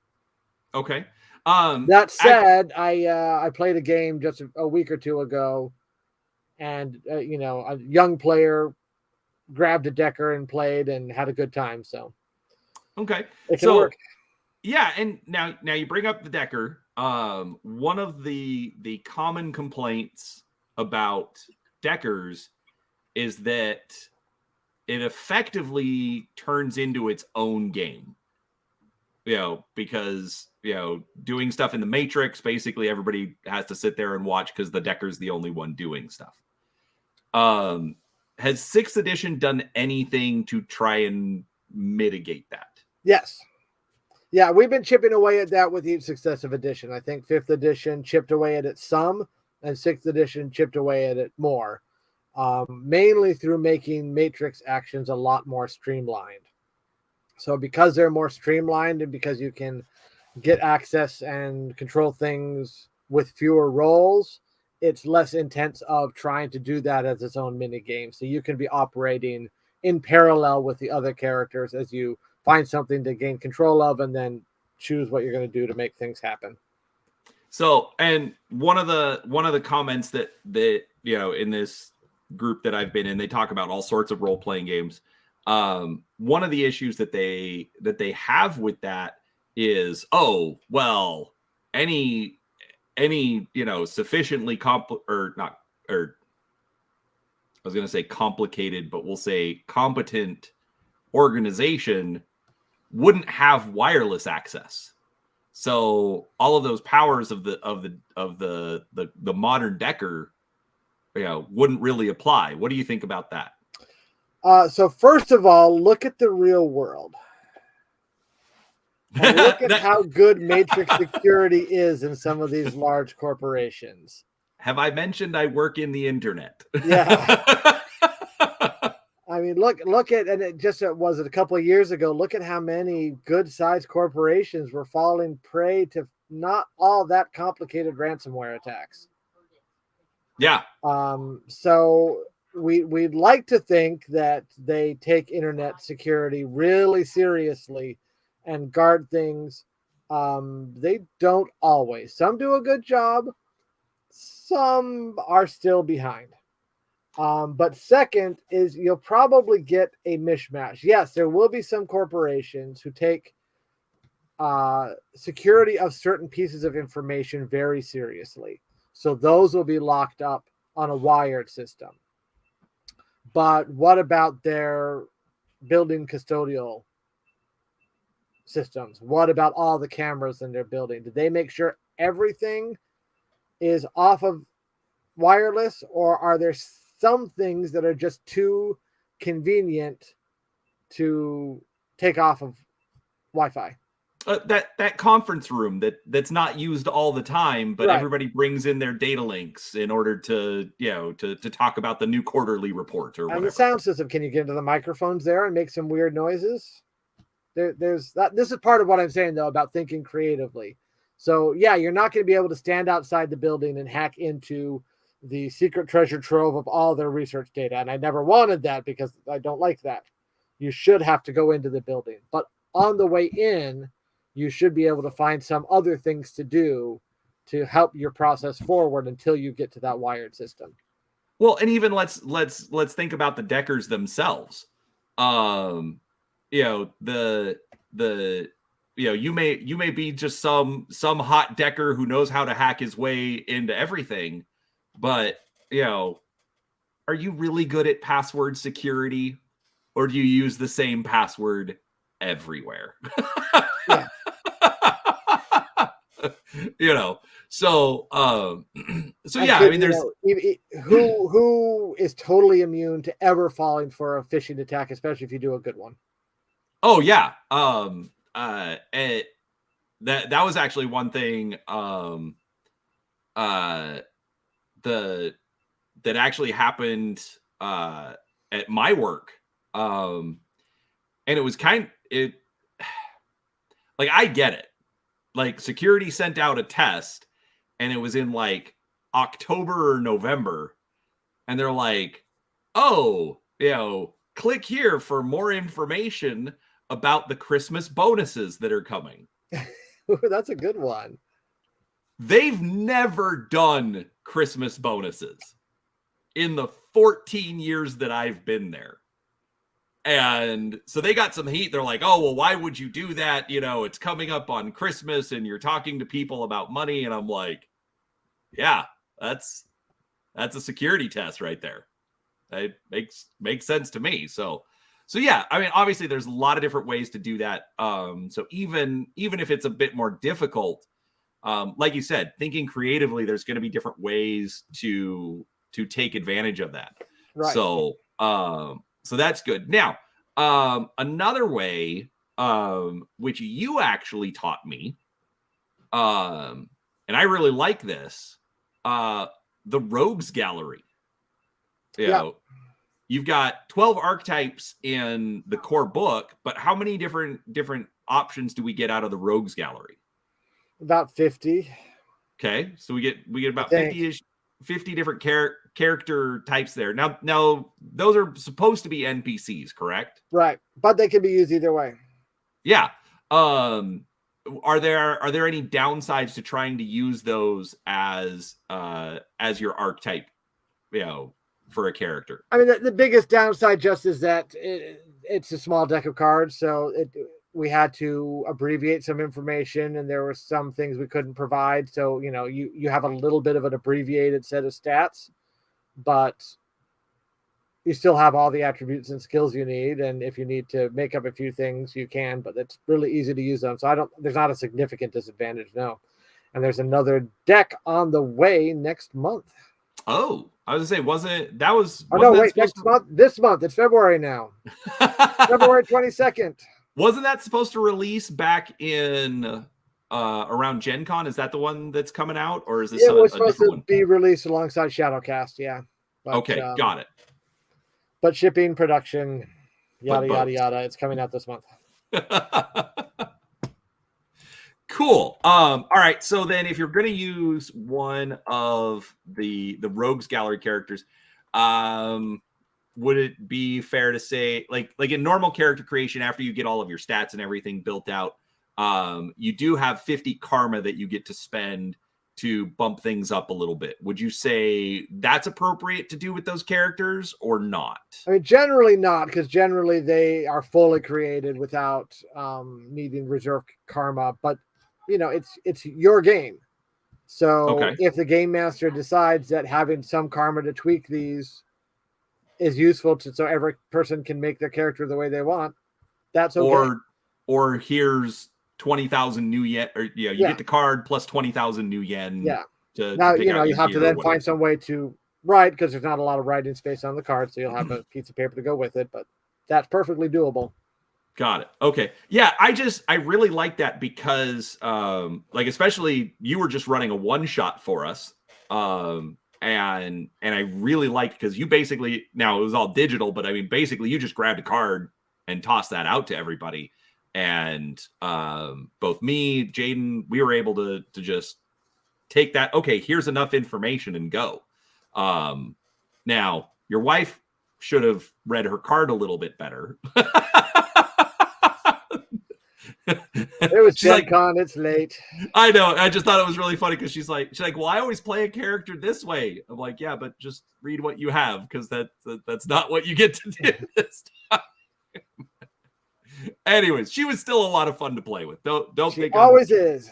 Okay. That said, I played a game just a week or two ago, and a young player grabbed a decker and played and had a good time. So Okay. it can So work. yeah, and now you bring up the decker. One of the common complaints about deckers is that it effectively turns into its own game. Because doing stuff in the Matrix, basically everybody has to sit there and watch because the decker's the only one doing stuff. Has 6th edition done anything to try and mitigate that? Yes. Yeah, we've been chipping away at that with each successive edition. I think 5th edition chipped away at it some, and 6th edition chipped away at it more, mainly through making Matrix actions a lot more streamlined. So because they're more streamlined and because you can get access and control things with fewer roles, it's less intense of trying to do that as its own mini game. So you can be operating in parallel with the other characters as you find something to gain control of and then choose what you're going to do to make things happen. So, and one of the comments that in this group that I've been in, they talk about all sorts of role-playing games. One of the issues that they have with that is, oh, well, any sufficiently I was going to say complicated, but we'll say competent organization wouldn't have wireless access. So all of those powers of the modern decker, wouldn't really apply. What do you think about that? So first of all, look at the real world. And look at how good Matrix security is in some of these large corporations. Have I mentioned I work in the internet? Yeah. I mean, look at, and it just was it a couple of years ago. Look at how many good-sized corporations were falling prey to not all that complicated ransomware attacks. Yeah. So we'd like to think that they take internet security really seriously and guard things. They don't always. Some do a good job. Some are still behind. But second is you'll probably get a mishmash. Yes, there will be some corporations who take security of certain pieces of information very seriously. So those will be locked up on a wired system. But what about their building custodial systems? What about all the cameras in their building? Did they make sure everything is off of wireless, or are there some things that are just too convenient to take off of Wi-Fi? That conference room that's not used all the time, but Right. everybody brings in their data links in order to to talk about the new quarterly report or whatever. And the sound system, can you get into the microphones there and make some weird noises? There's that. This is part of what I'm saying though about thinking creatively. So yeah, you're not going to be able to stand outside the building and hack into the secret treasure trove of all their research data. And I never wanted that because I don't like that. You should have to go into the building, but on the way in, you should be able to find some other things to do to help your process forward until you get to that wired system. Well, and even let's think about the deckers themselves. You may be just some hot decker who knows how to hack his way into everything, but are you really good at password security, or do you use the same password everywhere? Yeah. So yeah, I mean, there's who is totally immune to ever falling for a phishing attack, especially if you do a good one. Oh yeah. That was actually one thing that actually happened at my work. And it was like, I get it. Like, security sent out a test and it was in like October or November. And they're like, oh, click here for more information about the Christmas bonuses that are coming. That's a good one. They've never done Christmas bonuses in the 14 years that I've been there. And so they got some heat. They're like, oh, well, why would you do that? It's coming up on Christmas and you're talking to people about money. And I'm like, yeah, that's a security test right there. It makes sense to me. So yeah, I mean, obviously there's a lot of different ways to do that. So even if it's a bit more difficult, like you said, thinking creatively, there's going to be different ways to take advantage of that. Right. So that's good. Now, another way, which you actually taught me, and I really like this, the Rogues Gallery. You've got 12 archetypes in the core book, but how many different options do we get out of the Rogues Gallery? About 50. Okay, so we get about 50 different character types there. Now those are supposed to be NPCs, correct? Right, but they can be used either way. Yeah. Are there any downsides to trying to use those as your archetype, for a character? I mean, the biggest downside just is that it's a small deck of cards, so we had to abbreviate some information, and there were some things we couldn't provide. So, you have a little bit of an abbreviated set of stats, but you still have all the attributes and skills you need. And if you need to make up a few things, you can, but it's really easy to use them. So there's not a significant disadvantage, no. And there's another deck on the way next month. Oh, I was gonna say, next month. This month. It's February now. February 22nd. Wasn't that supposed to release back in around Gen Con? Is that the one that's coming out, or is this it was supposed to one? Be released alongside Shadowcast? Yeah. But, okay, got it. But shipping, production, yada yada yada. It's coming out this month. Cool. All right. So then, if you're going to use one of the Rogues Gallery characters, would it be fair to say, like in normal character creation, after you get all of your stats and everything built out, you do have 50 karma that you get to spend to bump things up a little bit. Would you say that's appropriate to do with those characters or not? I mean, generally not, because generally they are fully created without needing reserve karma. But it's your game. So if the game master decides that having some karma to tweak these is useful so every person can make their character the way they want, that's okay. Or here's 20,000 new yen, or you get the card plus 20,000 new yen. Yeah. To you have to then find some way to write, because there's not a lot of writing space on the card, so you'll have a piece of paper to go with it. But that's perfectly doable. Got it. Okay. Yeah, I really like that because especially you were just running a one shot for us. And I really liked, because you basically, now it was all digital, but I mean, basically you just grabbed a card and tossed that out to everybody. And both me, Jaden, we were able to just take that. Okay, here's enough information and go. Now your wife should have read her card a little bit better. It was Gen Con. It's late. I know. I just thought it was really funny because she's like, well, I always play a character this way. I'm like, yeah, but just read what you have, because that's not what you get to do this time. Anyways, she was still a lot of fun to play with. Don't think always is.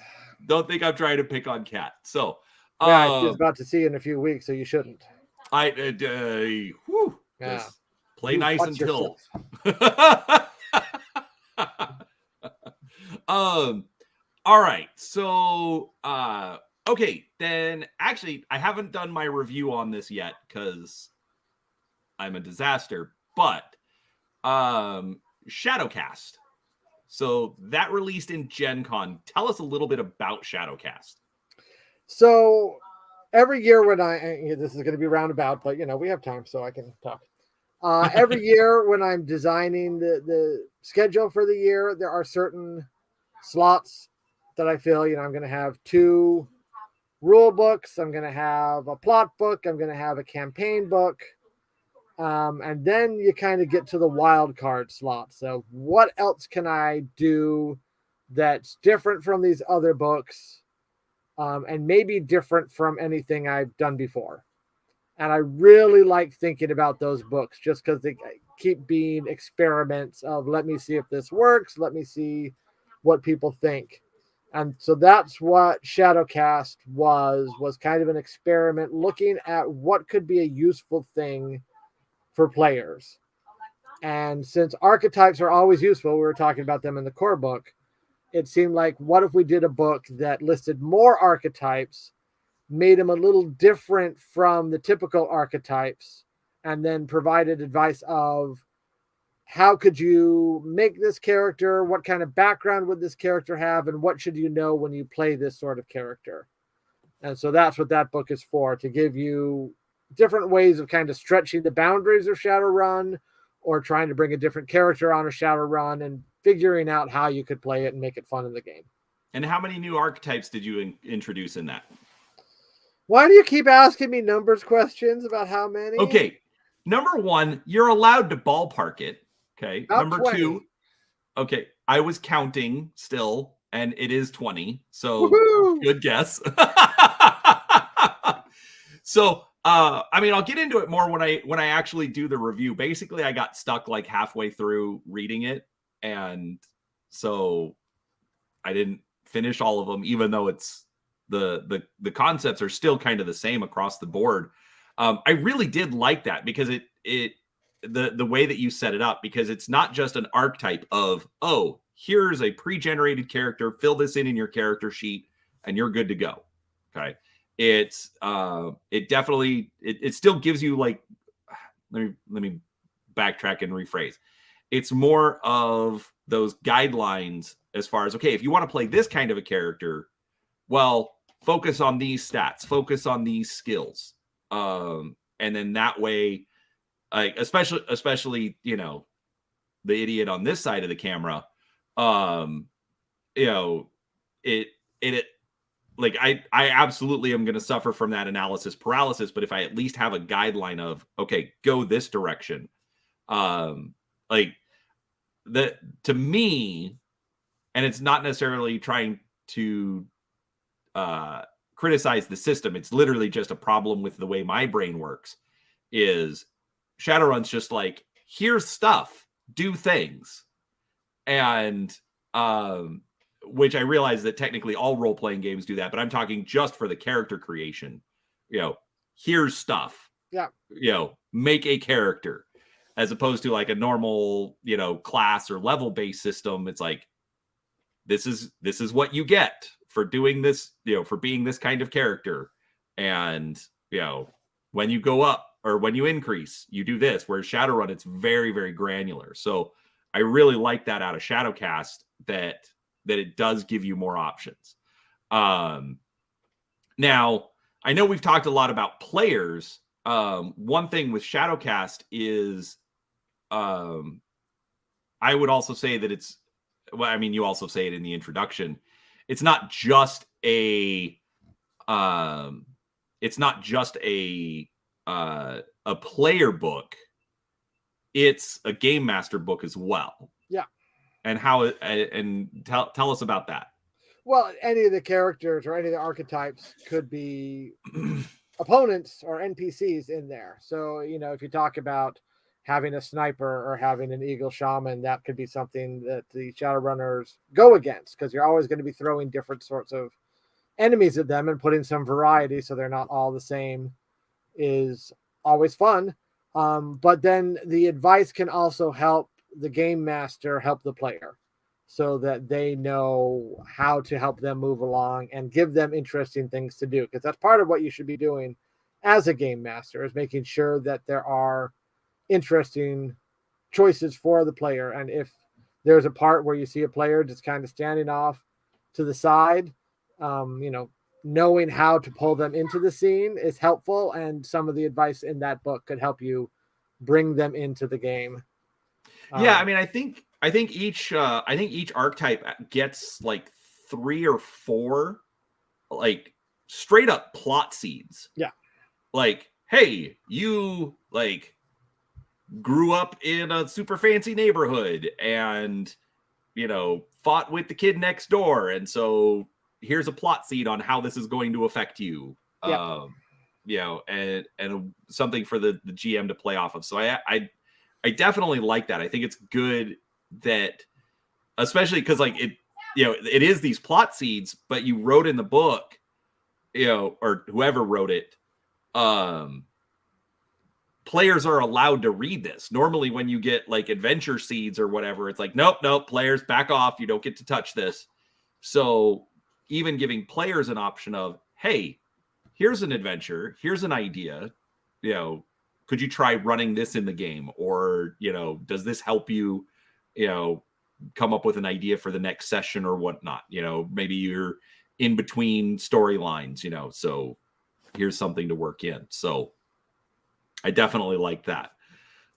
Don't think I'm trying to pick on Kat. So yeah, she's about to see you in a few weeks, so you shouldn't. Play nice until. All right. So okay, then actually I haven't done my review on this yet because I'm a disaster, but Shadowcast. So that released in Gen Con. Tell us a little bit about Shadowcast. So every year when this is going to be roundabout, but we have time, so I can talk. Every year when I'm designing the schedule for the year, there are certain slots that I feel, I'm going to have 2 rule books. I'm going to have a plot book. I'm going to have a campaign book. And then you kind of get to the wild card slot. So what else can I do that's different from these other books, and maybe different from anything I've done before? And I really like thinking about those books just because they keep being experiments of, let me see if this works. Let me see what people think. And so that's what Shadowcast was kind of an experiment looking at what could be a useful thing for players. And since archetypes are always useful, we were talking about them in the core book, it seemed like, what if we did a book that listed more archetypes, made them a little different from the typical archetypes, and then provided advice of how could you make this character, what kind of background would this character have, and what should you know when you play this sort of character. And so that's what that book is for, to give you different ways of kind of stretching the boundaries of Shadowrun, or trying to bring a different character on a Shadowrun and figuring out how you could play it and make it fun in the game. And how many new archetypes did you introduce in that? Why do you keep asking me numbers questions about how many? Okay. Number 1, you're allowed to ballpark it. Okay. About Number 20. 2, okay, I was counting still, and it is 20. So Woo-hoo! Good guess. So, I mean, I'll get into it more when I actually do the review. Basically, I got stuck like halfway through reading it, and so I didn't finish all of them, even though it's the concepts are still kind of the same across the board. I really did like that because the way that you set it up, because it's not just an archetype of, oh, here's a pre-generated character, fill this in your character sheet, and you're good to go. Okay. It definitely, it still gives you, like, let me backtrack and rephrase. It's more of those guidelines as far as, okay, if you want to play this kind of a character, well, focus on these stats, focus on these skills. And then that way, especially, the idiot on this side of the camera, it like, I absolutely am going to suffer from that analysis paralysis, but if I at least have a guideline of, okay, go this direction, like, that, to me, and it's not necessarily trying to criticize the system, it's literally just a problem with the way my brain works, is Shadowrun's just like, here's stuff, do things. And which I realize that technically all role-playing games do that, but I'm talking just for the character creation. Here's stuff. Yeah. Make a character, as opposed to like a normal, class or level-based system. It's like, this is what you get for doing this, for being this kind of character. And, when you go up or when you increase, you do this. Whereas Shadowrun, it's very, very granular. So I really like that out of Shadowcast, that it does give you more options. Now, I know we've talked a lot about players. One thing with Shadowcast is, I would also say that it's, well, I mean, you also say it in the introduction. It's not just a player book. It's a game master book as well. Yeah. And tell us about that. Well, any of the characters or any of the archetypes could be opponents or NPCs in there. So, if you talk about having a sniper or having an eagle shaman, that could be something that the Shadowrunners go against, because you're always going to be throwing different sorts of enemies at them, and putting some variety so they're not all the same is always fun. But then the advice can also help the game master help the player, so that they know how to help them move along and give them interesting things to do. Because that's part of what you should be doing as a game master, is making sure that there are interesting choices for the player. And if there's a part where you see a player just kind of standing off to the side, knowing how to pull them into the scene is helpful. And some of the advice in that book could help you bring them into the game. Yeah, I mean, I think each archetype gets like 3 or 4 like straight up plot seeds. Yeah. Like, hey, you like grew up in a super fancy neighborhood and fought with the kid next door, and so here's a plot seed on how this is going to affect you. Yeah. And something for the GM to play off of. So I definitely like that. I think it's good that, especially because like it is these plot seeds, but you wrote in the book, or whoever wrote it, players are allowed to read this. Normally when you get like adventure seeds or whatever, it's like, nope, players back off. You don't get to touch this. So even giving players an option of, hey, here's an adventure, here's an idea, could you try running this in the game? Or, does this help you, come up with an idea for the next session or whatnot? Maybe you're in between storylines, so here's something to work in. So I definitely like that.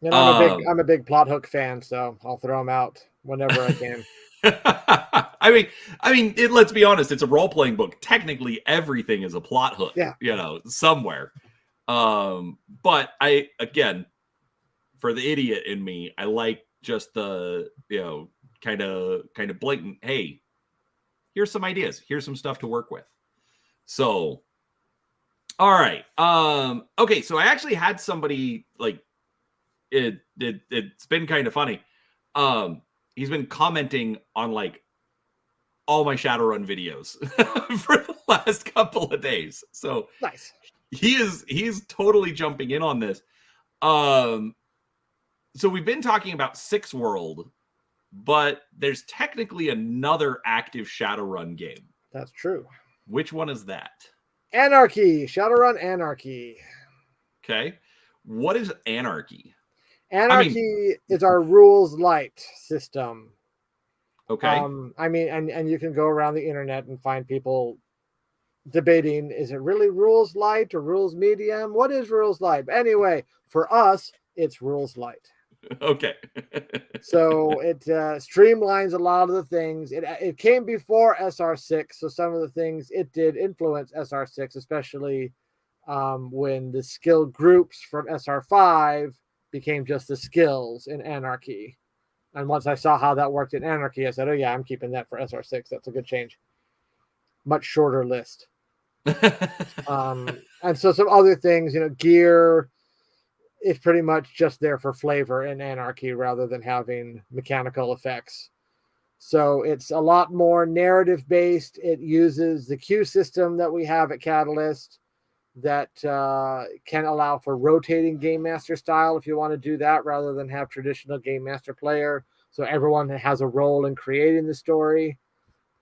And I'm a big plot hook fan, so I'll throw them out whenever I can. I mean, let's be honest, it's a role-playing book. Technically, everything is a plot hook, somewhere. But again, for the idiot in me, I like just the, kind of blatant, hey, here's some ideas, here's some stuff to work with. So, all right. Okay, so I actually had somebody like it's been kind of funny. He's been commenting on like all my Shadowrun videos for the last couple of days. So nice. He's totally jumping in on this. So we've been talking about Six World, but there's technically another active Shadowrun game. That's true. Which one is that? Anarchy. Shadowrun Anarchy. Okay. What is Anarchy? Anarchy is our rules light system. Okay. And you can go around the internet and find people debating, is it really rules light or rules medium? What is rules light? Anyway, for us, it's rules light. Okay. So it streamlines a lot of the things. It came before SR6, so some of the things it did influence SR6, especially when the skill groups from SR5 became just the skills in Anarchy. And once I saw how that worked in Anarchy, I said, oh yeah, I'm keeping that for SR6. That's a good change. Much shorter list. And so some other things, gear is pretty much just there for flavor in Anarchy rather than having mechanical effects. So it's a lot more narrative based. It uses the queue system that we have at Catalyst that can allow for rotating game master style if you want to do that rather than have traditional game master player. So everyone has a role in creating the story.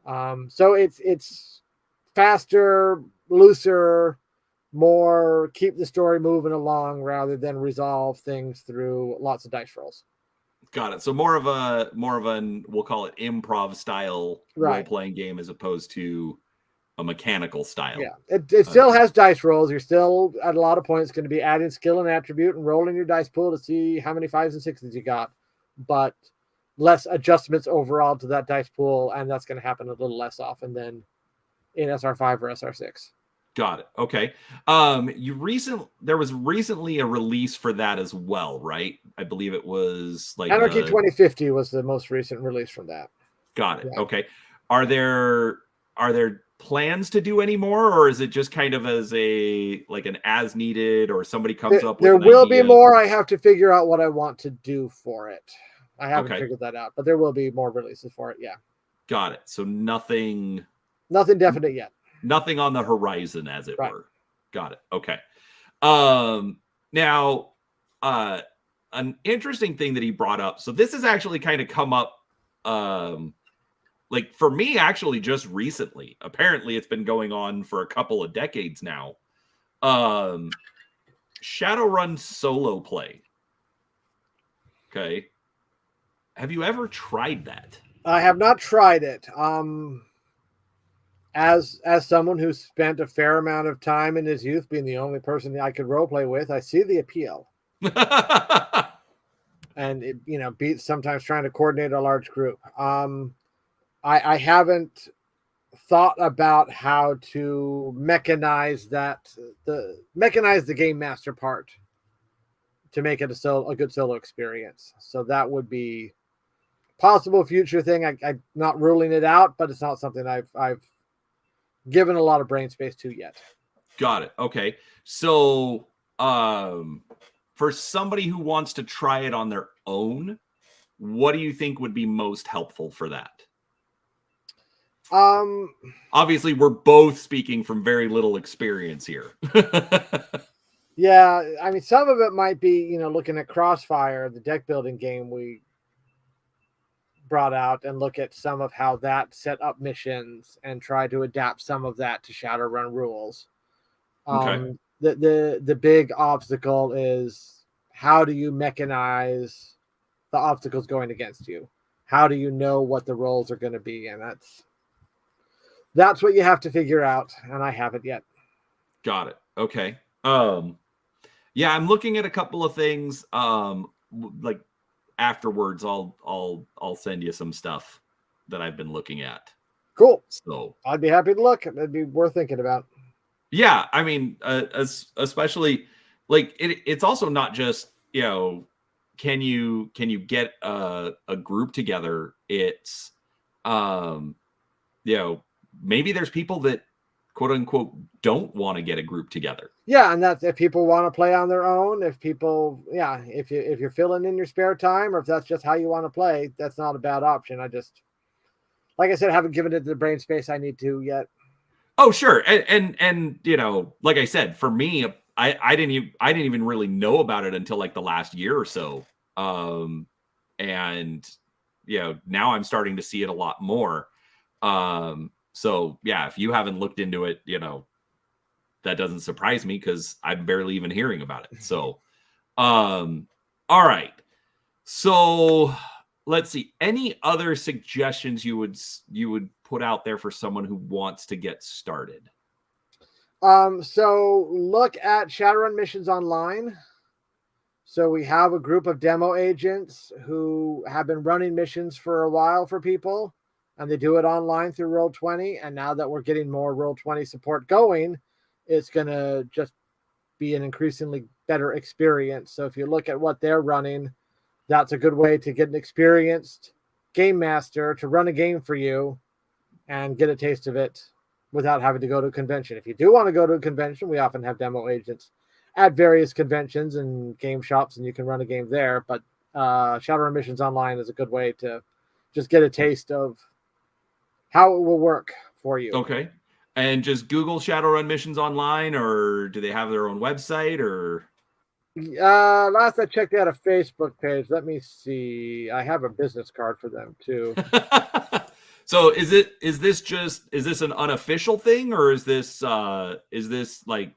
So it's faster, looser, more keep the story moving along rather than resolve things through lots of dice rolls. Got it. So more of an, we'll call it improv style role-playing game as opposed to a mechanical style. Yeah, it still has dice rolls. You're still at a lot of points going to be adding skill and attribute and rolling your dice pool to see how many 5s and 6s you got, but less adjustments overall to that dice pool, and that's going to happen a little less often than in SR5 or SR6. Got it. Okay. There was recently a release for that as well, right? I believe it was like Anarchy 2050 was the most recent release from that. Got it. Yeah. Okay. Are there plans to do any more, or is it just kind of as a like an as needed, or somebody comes up with there will be more? I have to figure out what I want to do for it. I haven't figured that out, but there will be more releases for it. Yeah. Got it. So nothing definite yet. Nothing on the horizon, as it were. Got it. Okay. Now, an interesting thing that he brought up. So this has actually kind of come up, like for me, actually just recently. Apparently, it's been going on for a couple of decades now. Shadowrun solo play. Okay. Have you ever tried that? I have not tried it. As someone who spent a fair amount of time in his youth being the only person I could roleplay with, I see the appeal. and be sometimes trying to coordinate a large group. I haven't thought about how to mechanize the game master part to make it a good solo experience. So that would be possible future thing. I'm not ruling it out, but it's not something I've given a lot of brain space to yet. Got it. Okay. So for somebody who wants to try it on their own, what do you think would be most helpful for that? Obviously, we're both speaking from very little experience here. Yeah, I mean, some of it might be, looking at Crossfire, the deck building game we brought out, and look at some of how that set up missions and try to adapt some of that to Shadowrun rules. Okay. The big obstacle is, how do you mechanize the obstacles going against you? How do you know what the roles are going to be? And that's what you have to figure out, and I haven't yet. Got it. Okay. Yeah, I'm looking at a couple of things. Like afterwards, I'll send you some stuff that I've been looking at. Cool. So I'd be happy to look. It'd be worth thinking about. Yeah, I mean, especially like it's also not just, can you get a group together? It's maybe there's people that quote unquote don't want to get a group together. Yeah, and that's if people want to play on their own, if you're filling in your spare time, or if that's just how you want to play, that's not a bad option. I just, like I said, I haven't given it the brain space I need to yet. Oh, sure. And like I said, for me, I didn't even really know about it until like the last year or so. And now I'm starting to see it a lot more. So yeah, if you haven't looked into it, that doesn't surprise me because I'm barely even hearing about it. So, all right. So let's see. Any other suggestions you would put out there for someone who wants to get started? So look at Shadowrun Missions Online. So we have a group of demo agents who have been running missions for a while for people, and they do it online through Roll20. And now that we're getting more Roll20 support going, it's going to just be an increasingly better experience. So if you look at what they're running, that's a good way to get an experienced game master to run a game for you and get a taste of it without having to go to a convention. If you do want to go to a convention, we often have demo agents at various conventions and game shops, and you can run a game there. But Shadowrun Missions Online is a good way to just get a taste of how it will work for you. Okay. And just Google Shadowrun Missions Online, or do they have their own website? Or last I checked, they had a Facebook page. Let me see. I have a business card for them too. So is this an unofficial thing, or is this like,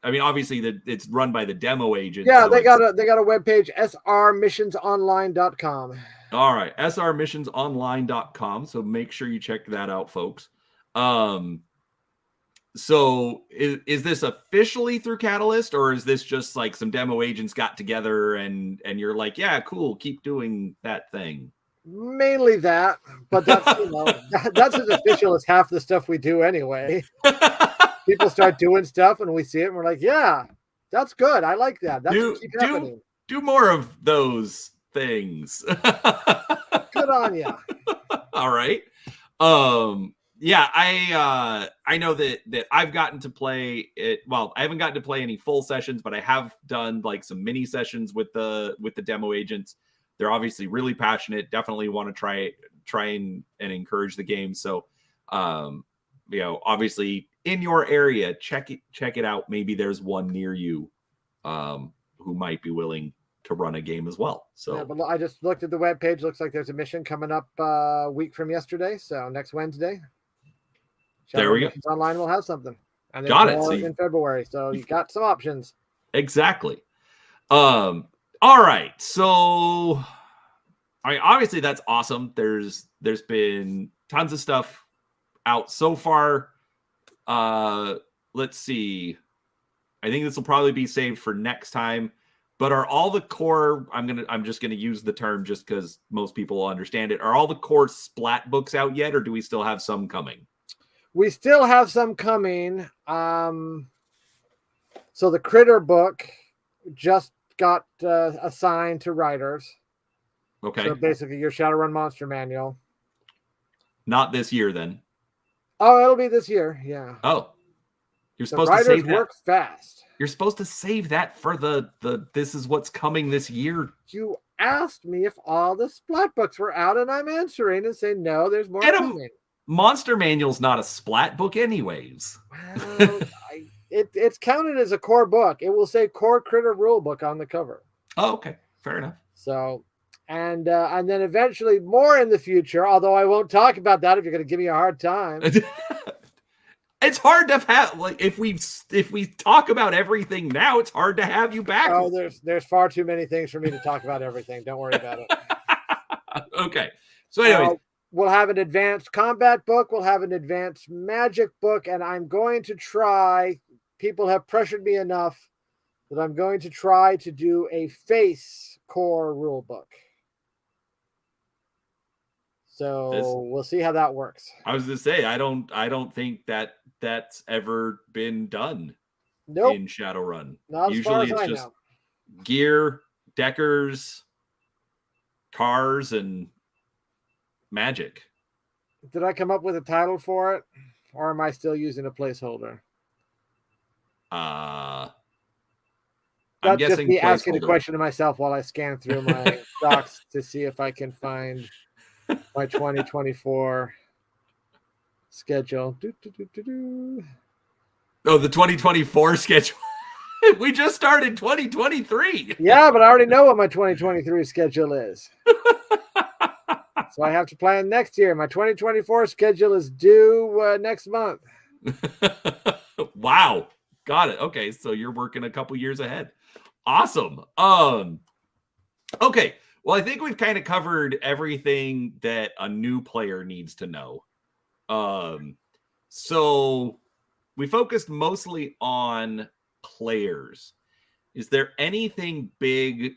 I mean, obviously that it's run by the demo agent. Yeah, so they got a webpage, srmissionsonline.com. All right, srmissionsonline.com. So make sure you check that out, folks. So is this officially through Catalyst, or is this just like some demo agents got together and you're like, yeah, cool, keep doing that thing? Mainly that, but that's that's as official as half the stuff we do anyway. People start doing stuff and we see it and we're like, yeah, that's good. I like that. That should keep happening. Do more of those things. Good on you. All right. Yeah, I know that I've gotten to play it. Well, I haven't gotten to play any full sessions, but I have done like some mini sessions with the demo agents. They're obviously really passionate. Definitely want to try and encourage the game. So, obviously in your area, check it out. Maybe there's one near you, who might be willing to run a game as well. So yeah, but I just looked at the webpage. Looks like there's a mission coming up a week from yesterday. So next Wednesday. There we go. Online will have something. And got it. In February. So you got some options. Exactly. All right. So I mean, obviously that's awesome. There's been tons of stuff out so far. Let's see. I think this will probably be saved for next time. But are all the core, I'm just gonna use the term just because most people will understand it. Are all the core splat books out yet, or do we still have some coming? We still have some coming. So the Critter book just got assigned to writers. Okay. So basically your Shadowrun monster manual. Not this year then. Oh, it'll be this year. Yeah. Oh. You're The supposed to writers save that. work fast. You're supposed to save that for the this is what's coming this year. You asked me if all the splat books were out, and I'm answering and saying no, there's more coming. Monster Manual's not a splat book anyways. Well, it's counted as a core book. It will say core critter rule book on the cover. Oh, okay. Fair enough. So, and then eventually more in the future, although I won't talk about that if you're going to give me a hard time. It's hard to have, like, if we talk about everything now, it's hard to have you back. Oh, there's far too many things for me to talk about everything. Don't worry about it. Okay. So anyways, we'll have an advanced combat book. We'll have an advanced magic book. And I'm going to try, people have pressured me enough that I'm going to try to do a face core rule book. So we'll see how that works. I was going to say, I don't think that's ever been done in Shadowrun. Not usually as far as it's just know. Gear, deckers, cars, and magic. Did I come up with a title for it? Or am I still using a placeholder? I'm That's guessing just me asking a question to myself while I scan through my docs to see if I can find my 2024 schedule. Oh, the 2024 schedule. We just started 2023. Yeah, but I already know what my 2023 schedule is. So I have to plan next year. My 2024 schedule is due next month. Wow. Got it. Okay, so you're working a couple years ahead. Awesome. Okay. Well, I think we've kind of covered everything that a new player needs to know. So we focused mostly on players. Is there anything big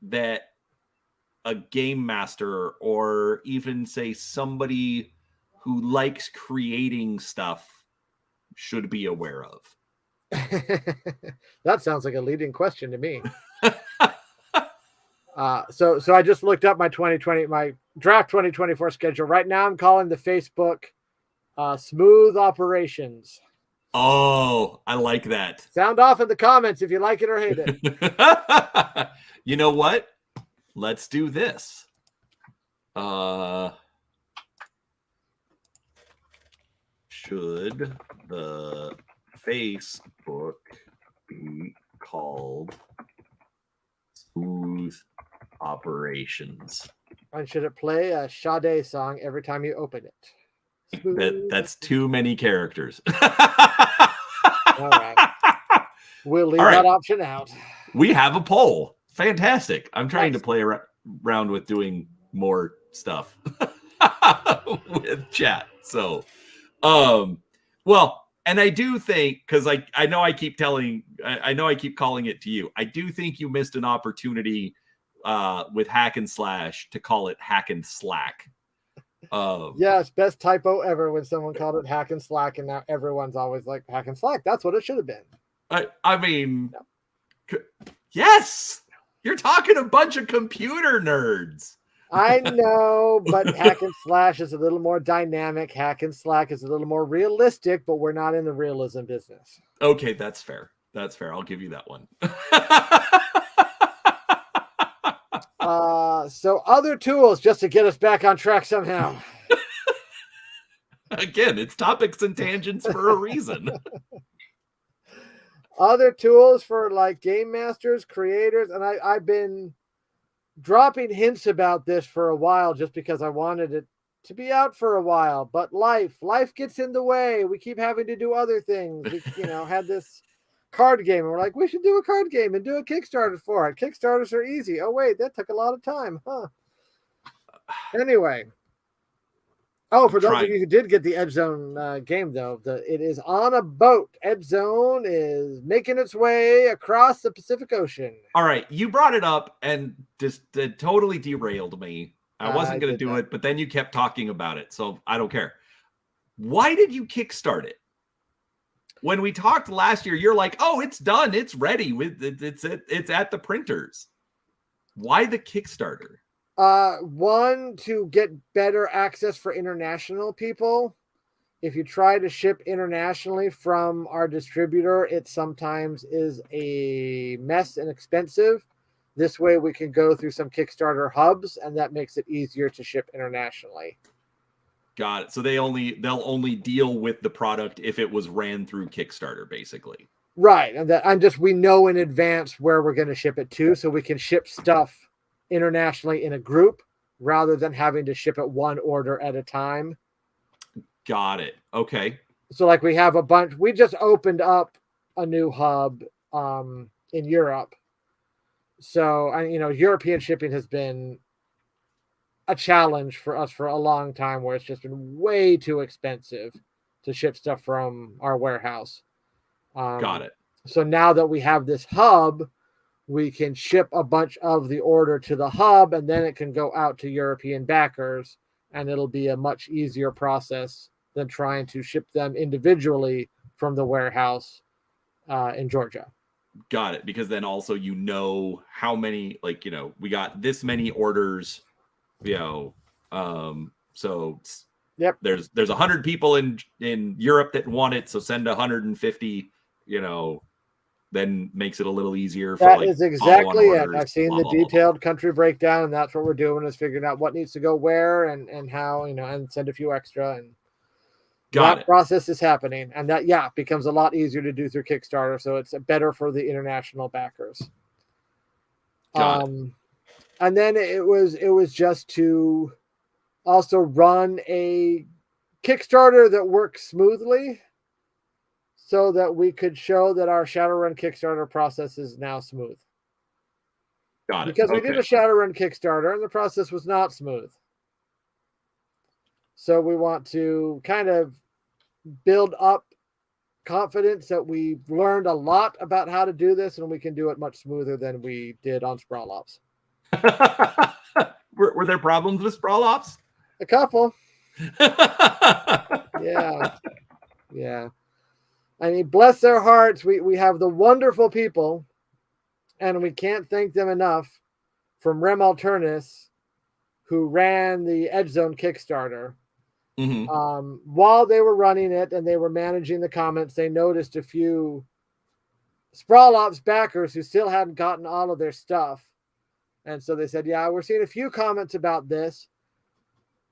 that a game master or even say somebody who likes creating stuff should be aware of? That sounds like a leading question to me. So I just looked up my draft 2024 schedule. Right now I'm calling the Facebook Smooth Operations. Oh, I like that. Sound off in the comments if you like it or hate it. You know what? Let's do this. Should the Facebook be called Smooth Operations? And should it play a Sade song every time you open it? That's too many characters. All right. We'll leave that option out. We have a poll. Fantastic. I'm trying to play around with doing more stuff with chat. So, well, and I do think, because I know I keep calling it to you. I do think you missed an opportunity with Hack and Slash to call it Hack and Slack. Yes, best typo ever when someone called it Hack and Slack, and now everyone's always like Hack and Slack. That's what it should have been. I mean, yes, you're talking a bunch of computer nerds. I know, but Hack and Slash is a little more dynamic. Hack and Slack is a little more realistic, but we're not in the realism business. Okay, that's fair. That's fair. I'll give you that one. So other tools just to get us back on track somehow. Again, it's topics and tangents for a reason. Other tools for like game masters, creators, and I've been dropping hints about this for a while just because I wanted it to be out for a while. But life gets in the way. We keep having to do other things. We, had this card game, and we're like, we should do a card game and do a Kickstarter for it. Kickstarters are easy. Oh wait, that took a lot of time, huh? Anyway, Oh, for those of trying. you who did get the Edge Zone game, though, it is on a boat. Edge Zone is making its way across the Pacific Ocean. All right, you brought it up and just totally derailed me. I wasn't going to did do that. it, but then you kept talking about it, so I don't care. Why did you kickstart it? When we talked last year, you're like, "Oh, it's done. It's ready. It's at the printers." Why the Kickstarter? One, to get better access for international people. If you try to ship internationally from our distributor, it sometimes is a mess and expensive. This way we can go through some Kickstarter hubs, and that makes it easier to ship internationally. Got it. So they'll only deal with the product if it was ran through Kickstarter, basically. Right. And we know in advance where we're going to ship it to, so we can ship stuff internationally in a group rather than having to ship it one order at a time. Got it. Okay. So like we have a bunch, we just opened up a new hub in Europe. So, European shipping has been a challenge for us for a long time, where it's just been way too expensive to ship stuff from our warehouse. Got it. So now that we have this hub, we can ship a bunch of the order to the hub, and then it can go out to European backers, and it'll be a much easier process than trying to ship them individually from the warehouse in Georgia. Got it. Because then also how many, we got this many orders, so yep. There's 100 people in Europe that want it, so send 150, then makes it a little easier for that is exactly it. I've seen the detailed blah. country breakdown, and that's what we're doing, is figuring out what needs to go where and how, and send a few extra, and that process is happening, and that becomes a lot easier to do through Kickstarter, so it's better for the international backers. Got it. And then it was just to also run a Kickstarter that works smoothly, so that we could show that our Shadowrun Kickstarter process is now smooth. Got it. Because we did a Shadowrun Kickstarter and the process was not smooth. So we want to kind of build up confidence that we've learned a lot about how to do this, and we can do it much smoother than we did on Sprawl Ops. Were there problems with Sprawl Ops? A couple. Yeah. I mean, bless their hearts. We have the wonderful people, and we can't thank them enough, from Rem Alternus, who ran the Edge Zone Kickstarter. Mm-hmm. While they were running it and they were managing the comments, they noticed a few Sprawl Ops backers who still hadn't gotten all of their stuff. And so they said, we're seeing a few comments about this.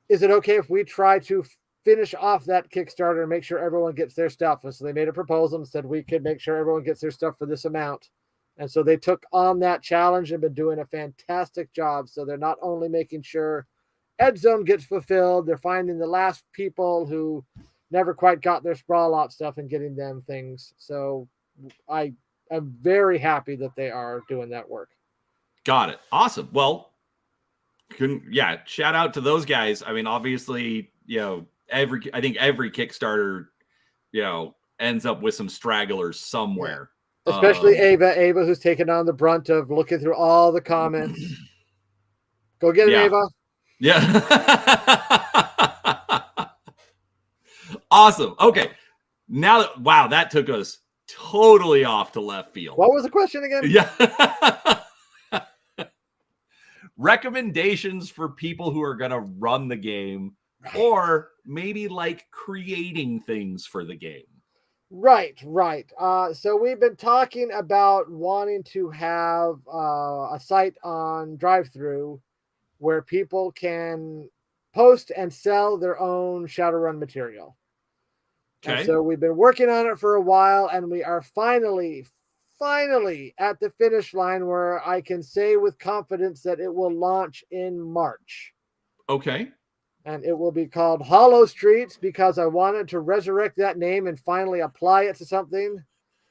Is it okay if we try to finish off that Kickstarter and make sure everyone gets their stuff? And so they made a proposal and said we could make sure everyone gets their stuff for this amount. And so they took on that challenge and been doing a fantastic job. So they're not only making sure Edge Zone gets fulfilled, they're finding the last people who never quite got their Sprawl Ops stuff and getting them things. So I am very happy that they are doing that work. Got it. Awesome. Well, shout out to those guys. I mean, obviously, I think every Kickstarter, ends up with some stragglers somewhere. Especially Ava, who's taken on the brunt of looking through all the comments. Go get it, Ava. Yeah. Awesome. Okay. Now that took us totally off to left field. What was the question again? Yeah. Recommendations for people who are going to run the game, or maybe like creating things for the game. Right. So we've been talking about wanting to have a site on DriveThru where people can post and sell their own Shadowrun material. Okay. And so we've been working on it for a while, and we are finally at the finish line where I can say with confidence that it will launch in March. Okay. And it will be called Hollow Streets, because I wanted to resurrect that name and finally apply it to something.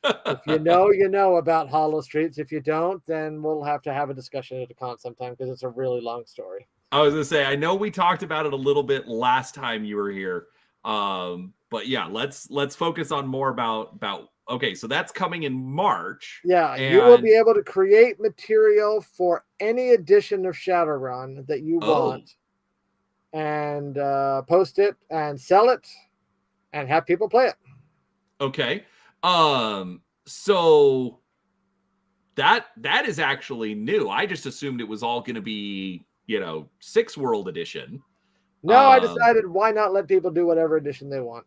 If you know about Hollow Streets. If you don't, then we'll have to have a discussion at a con sometime, because it's a really long story. I was gonna say, I know we talked about it a little bit last time you were here. But yeah, let's focus on more about okay, so that's coming in March. Yeah, you will And be able to create material for any edition of Shadowrun that you oh, want and post it and sell it and have people play it. okay. So that is actually new. I just assumed it was all gonna be, six world edition. No, I Um, decided why not let people do whatever edition they want.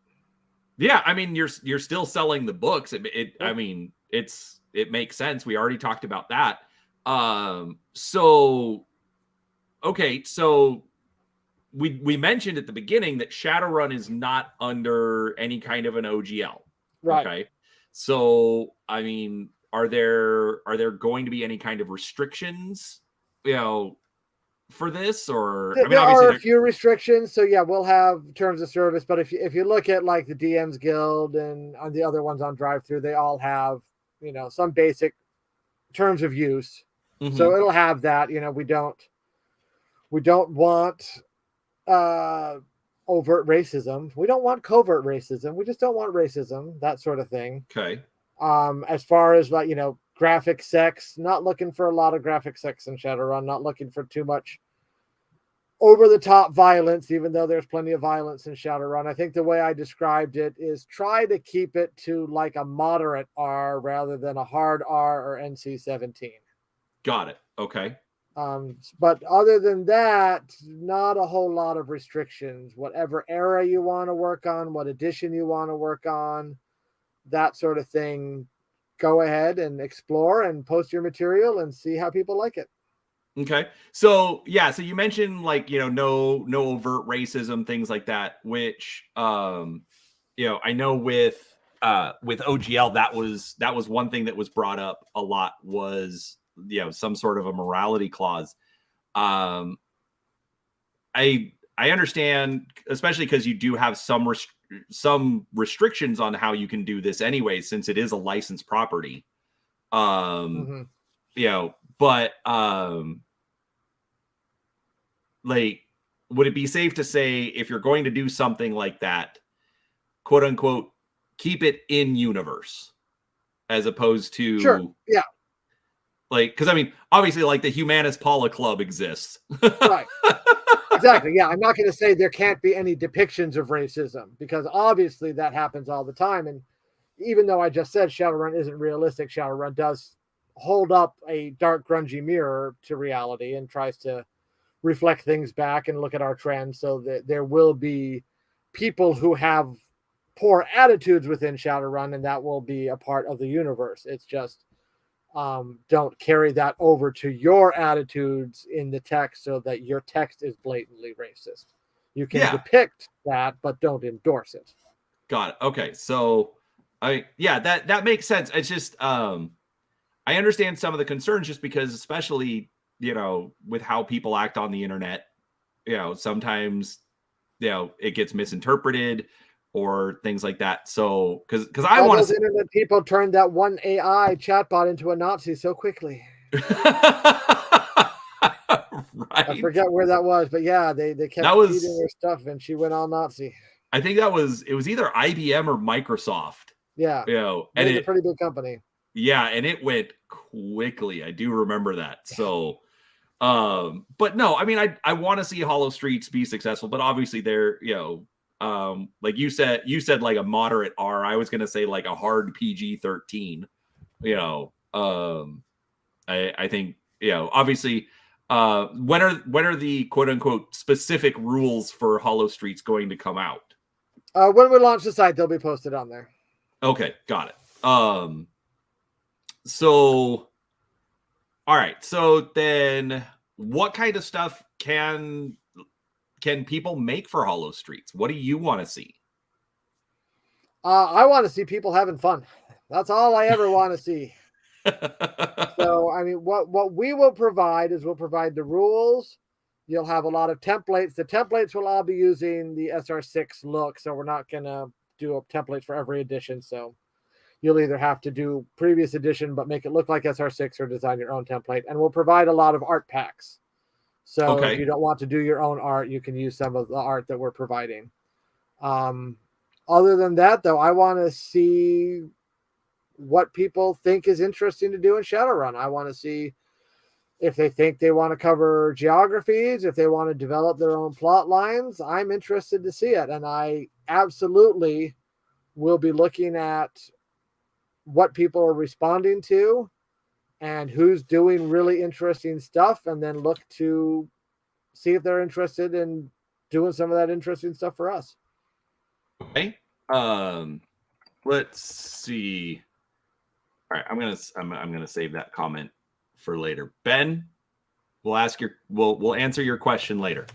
yeah, I mean you're still selling the books. Yeah. I mean, it makes sense. We already talked about that. So okay, so we mentioned at the beginning that Shadowrun is not under any kind of an OGL. Right. Okay. So I mean, are there going to be any kind of restrictions, for this? Or I mean, There obviously are a there. few restrictions, so yeah, we'll have terms of service. But if you look at like the DM's Guild and on the other ones on Drive Through, they all have some basic terms of use. So Mhm. it'll have that. We don't want uh, overt racism. We don't want covert racism. We just don't want racism. That sort of thing. Okay. As far as like graphic sex, not looking for a lot of graphic sex in Shadowrun. Not looking for too much over the top violence, even though there's plenty of violence in Shadowrun. I think the way I described it is try to keep it to like a moderate R rather than a hard R or NC-17. Got it. Okay. But other than that, not a whole lot of restrictions. Whatever era you want to work on, what edition you want to work on, that sort of thing. Go ahead and explore and post your material and see how people like it. Okay. So yeah, so you mentioned like, no overt racism, things like that, which I know with OGL that was one thing that was brought up a lot was, some sort of a morality clause. Um I understand, especially because you do have some restrictions on how you can do this anyway, since it is a licensed property. Um, Mm-hmm. but like, would it be safe to say if you're going to do something like that, quote unquote, keep it in universe as opposed Sure. to Yeah. like, because I mean, obviously, like the Humanus Paula Club exists. Right. Exactly. Yeah. I'm not going to say there can't be any depictions of racism because obviously that happens all the time. And even though I just said Shadowrun isn't realistic, Shadowrun does hold up a dark, grungy mirror to reality and tries to reflect things back and look at our trends so that there will be people who have poor attitudes within Shadowrun, and that will be a part of the universe. It's just don't carry that over to your attitudes in the text so that your text is blatantly racist. You can Yeah, depict that, but don't endorse it. got it. Okay, so that makes sense. It's just I understand some of the concerns just because, especially, with how people act on the internet, sometimes, it gets misinterpreted or things like that. So, because I All want those to internet people turned that one AI chatbot into a Nazi so quickly. say, I right? forget where that was, but yeah, they That kept feeding was, her stuff and she went all Nazi. I think it was either IBM or Microsoft, Yeah, and it was a pretty big company. yeah, and it went quickly. I do remember that. So, but no, I mean, I want to see Hollow Streets be successful, but obviously they're, like you said like a moderate R. I was gonna say like a hard PG-13. You know, I think, obviously, when are the quote unquote specific rules for Hollow Streets going to come out? When we launch the site, they'll be posted on there. Okay, got it. So all right, so then what kind of stuff can people make for Hollow Streets? What do you want to see? I want to see people having fun. That's all I ever want to see. So, I mean, what we will provide is we'll provide the rules. You'll have a lot of templates. The templates will all be using the SR6 look. So we're not going to do a template for every edition. So you'll either have to do previous edition, but make it look like SR6 or design your own template. And we'll provide a lot of art packs. So if Okay. you don't want to do your own art, you can use some of the art that we're providing. Other than that, though, I want to see what people think is interesting to do in Shadowrun. I want to see if they think they want to cover geographies, if they want to develop their own plot lines. I'm interested to see it. And I absolutely will be looking at what people are responding to and who's doing really interesting stuff, and then look to see if they're interested in doing some of that interesting stuff for us. Okay. Let's see. All right, I'm gonna save that comment for later. Ben, we'll answer your question later.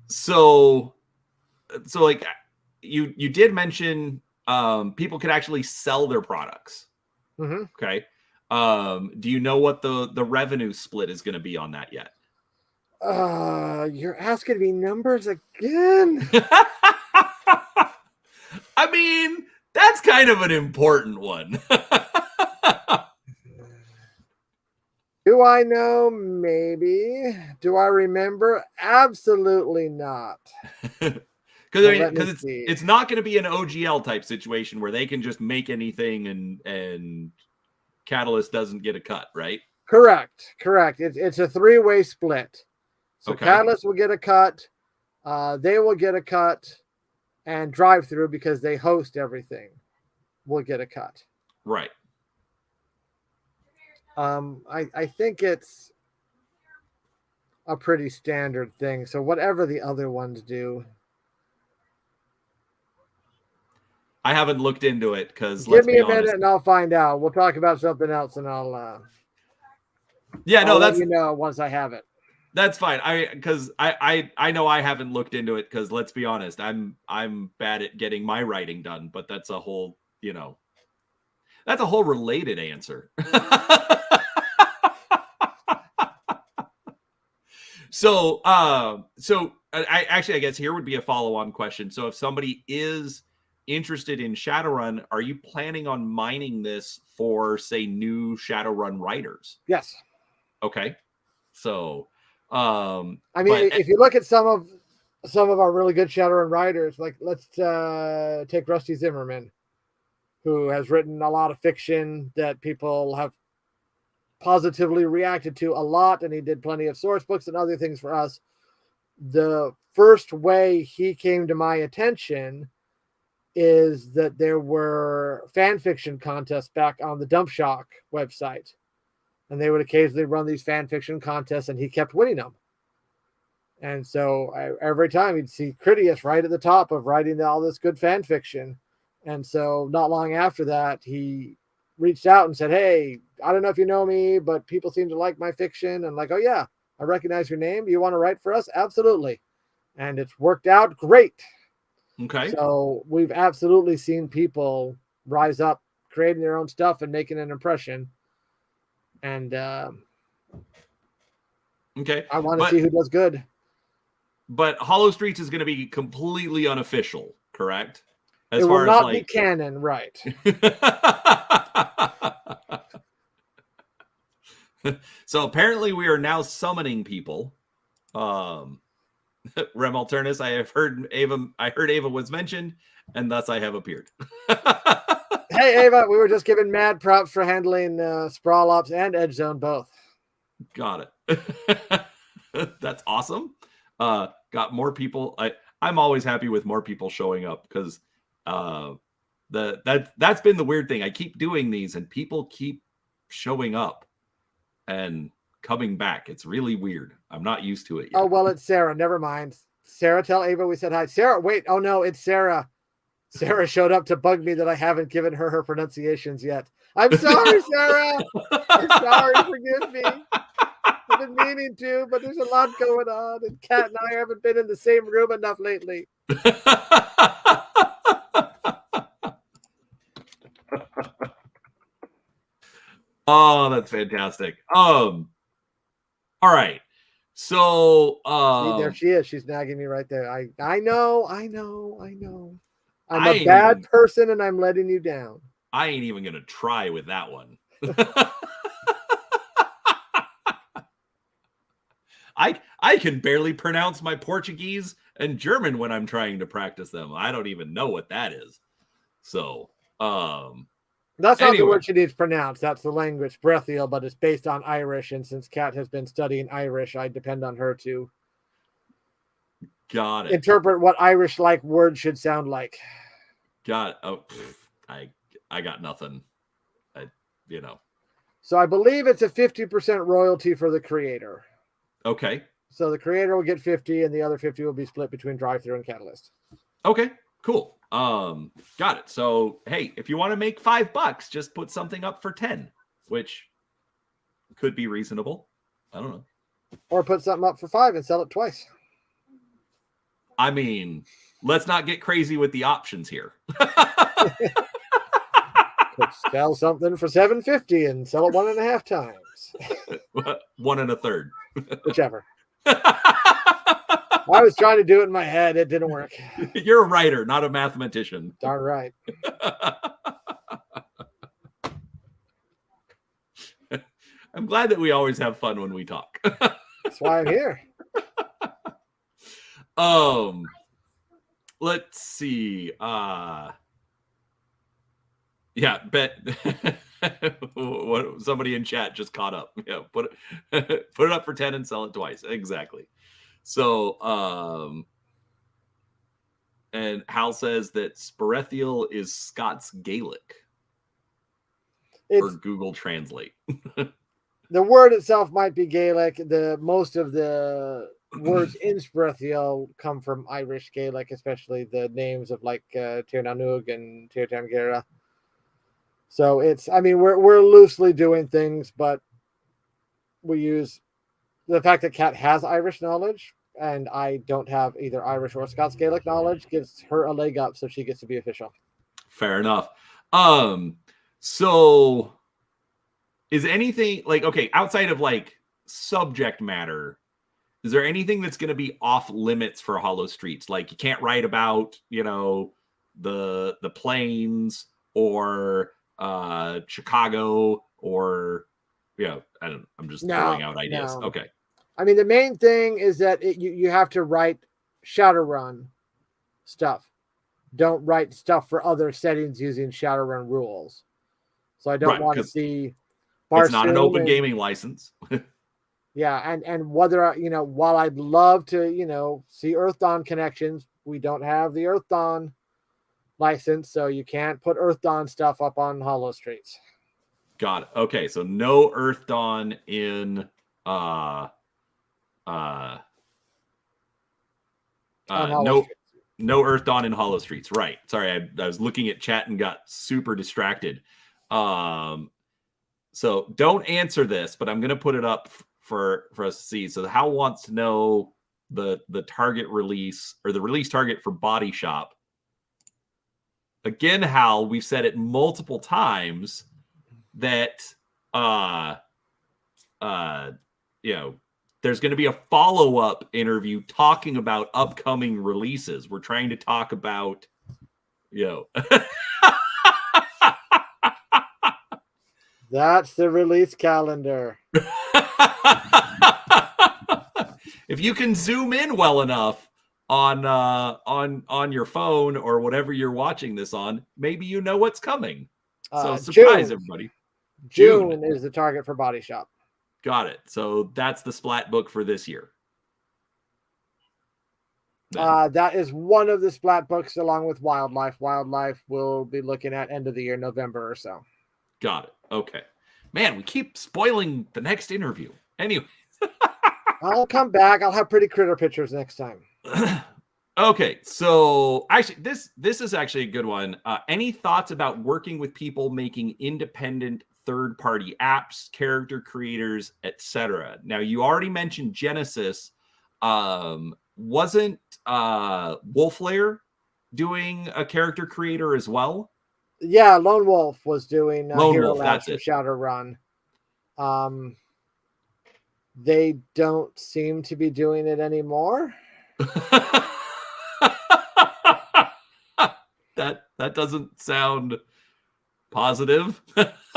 So like you did mention people could actually sell their products. Mm-hmm. Okay. Do you know what the revenue split is going to be on that yet? You're asking me numbers again. I mean, that's kind of an important one. Do I know? Maybe. Do I remember? Absolutely not. Because it's not going to be an OGL type situation where they can just make anything and Catalyst doesn't get a cut, right? Correct. It's a 3-way split. So Okay. Catalyst will get a cut. They will get a cut, and Drive Through, because they host everything, will get a cut. Right. I think it's a pretty standard thing. So whatever the other ones do. I haven't looked into it because Give me a minute and I'll find out. We'll talk about something else and I'll let you know once I have it. That's fine. I know I haven't looked into it because let's be honest, I'm bad at getting my writing done, but that's a whole, that's a whole related answer. So I guess here would be a follow-on question. So if somebody is interested in Shadowrun, are you planning on mining this for, say, new Shadowrun writers? Yes. Okay. So, if you look at some of our really good Shadowrun writers, like let's take Rusty Zimmerman, who has written a lot of fiction that people have positively reacted to a lot, and he did plenty of source books and other things for us. The first way he came to my attention is that there were fan fiction contests back on the Dump Shock website, and they would occasionally run these fan fiction contests, and he kept winning them. And so every time he'd see Critias right at the top of writing all this good fan fiction. And so not long after that, he reached out and said, "Hey, I don't know if you know me, but people seem to like my fiction." And like, "Oh yeah, I recognize your name. You want to write for us?" Absolutely. And it's worked out great. Okay. So we've absolutely seen people rise up, creating their own stuff and making an impression. And okay, I want to see who does good. But Hollow Streets is going to be completely unofficial, correct? It will not be canon, right? So apparently we are now summoning people. Rem Alternus, I heard Ava was mentioned, and thus I have appeared. Hey Ava, we were just giving mad props for handling Sprawl Ops and Edge Zone both. Got it. That's awesome. Got more people. I'm always happy with more people showing up because that's been the weird thing. I keep doing these and people keep showing up and coming back. It's really weird. I'm not used to it yet. Oh, well, it's Sarah. Never mind. Sarah, tell Ava we said hi. Sarah, wait. Oh, no, it's Sarah. Sarah showed up to bug me that I haven't given her pronunciations yet. I'm sorry, Sarah. I'm sorry. Forgive me. I've been meaning to, but there's a lot going on. And Kat and I haven't been in the same room enough lately. Oh, that's fantastic. All right. So See, there she is. She's nagging me right there. I know. I'm a bad person and I'm letting you down. I ain't even gonna try with that one. I can barely pronounce my Portuguese and German when I'm trying to practice them. I don't even know what that is. So, that's not the anyway. word she needs pronounced. That's the language, Brethiel, but it's based on Irish. And since Kat has been studying Irish, I depend on her to got it. Interpret what Irish-like words should sound like. Got it. Oh, I got nothing. So I believe it's a 50% royalty for the creator. Okay. So the creator will get 50, and the other 50 will be split between Drive-Thru and Catalyst. Okay. Cool. Got it. So hey, if you want to make $5, just put something up for 10, which could be reasonable. I don't know. Or put something up for 5 and sell it twice. I mean, let's not get crazy with the options here. Could sell something for $7.50 and sell it 1.5 times. 1 1/3. Whichever. I was trying to do it in my head. It didn't work. You're a writer, not a mathematician. Darn right. I'm glad that we always have fun when we talk. That's why I'm here. Let's see. Yeah, bet somebody in chat just caught up. Yeah, put it up for 10 and sell it twice. Exactly. So, and Hal says that Sporethiel is Scots Gaelic for Google Translate. The word itself might be Gaelic. Most of the words in Sporethiel come from Irish Gaelic, especially the names of like Tir Nanug and Tir Tamgera. So we're loosely doing things, but we use the fact that Kat has Irish knowledge and I don't have either Irish or Scots Gaelic knowledge gives her a leg up, so she gets to be official. Fair enough. So is anything like, okay, outside of like subject matter, is there anything that's going to be off limits for Hollow Streets? Like you can't write about, the planes or Chicago or I'm just throwing out ideas. No. Okay. I mean, the main thing is that you have to write Shadowrun stuff. Don't write stuff for other settings using Shadowrun rules. So I don't want to see it's not an open gaming license. Yeah, and whether while I'd love to see Earth Dawn connections, we don't have the Earth Dawn license, so you can't put Earth Dawn stuff up on Hollow Streets. Got it. Okay, so no Earth Dawn in no Earth Dawn in Hollow Streets. Right. Sorry, I was looking at chat and got super distracted. So don't answer this, but I'm going to put it up for us to see. So Hal wants to know the target release or the release target for Body Shop. Again, Hal, we've said it multiple times that there's going to be a follow-up interview talking about upcoming releases. We're trying to talk about That's the release calendar. If you can zoom in well enough on your phone or whatever you're watching this on, maybe you know what's coming. So surprise everybody. June is the target for Body Shop. Got it. So that's the Splat book for this year. That is one of the Splat books along with Wildlife. Wildlife will be looking at end of the year, November or so. Got it. Okay. Man, we keep spoiling the next interview. Anyway. I'll come back. I'll have pretty critter pictures next time. Okay. So actually, this is actually a good one. Any thoughts about working with people making independent third-party apps, character creators, etc.? Now, you already mentioned Genesis. Wasn't Wolflair doing a character creator as well? Yeah, Lone Wolf was doing Hero Labs for Shadowrun. They don't seem to be doing it anymore. That doesn't sound positive.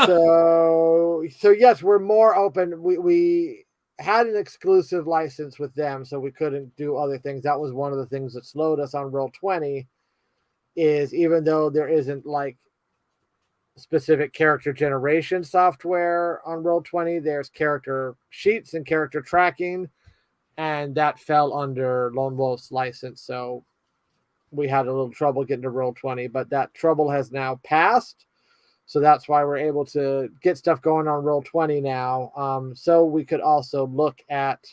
so yes, we're more open. We had an exclusive license with them, so we couldn't do other things. That was one of the things that slowed us on Roll20, is even though there isn't like specific character generation software on Roll20, there's character sheets and character tracking, and that fell under Lone Wolf's license. So we had a little trouble getting to Roll20, but that trouble has now passed. So that's why we're able to get stuff going on Roll20 now. So we could also look at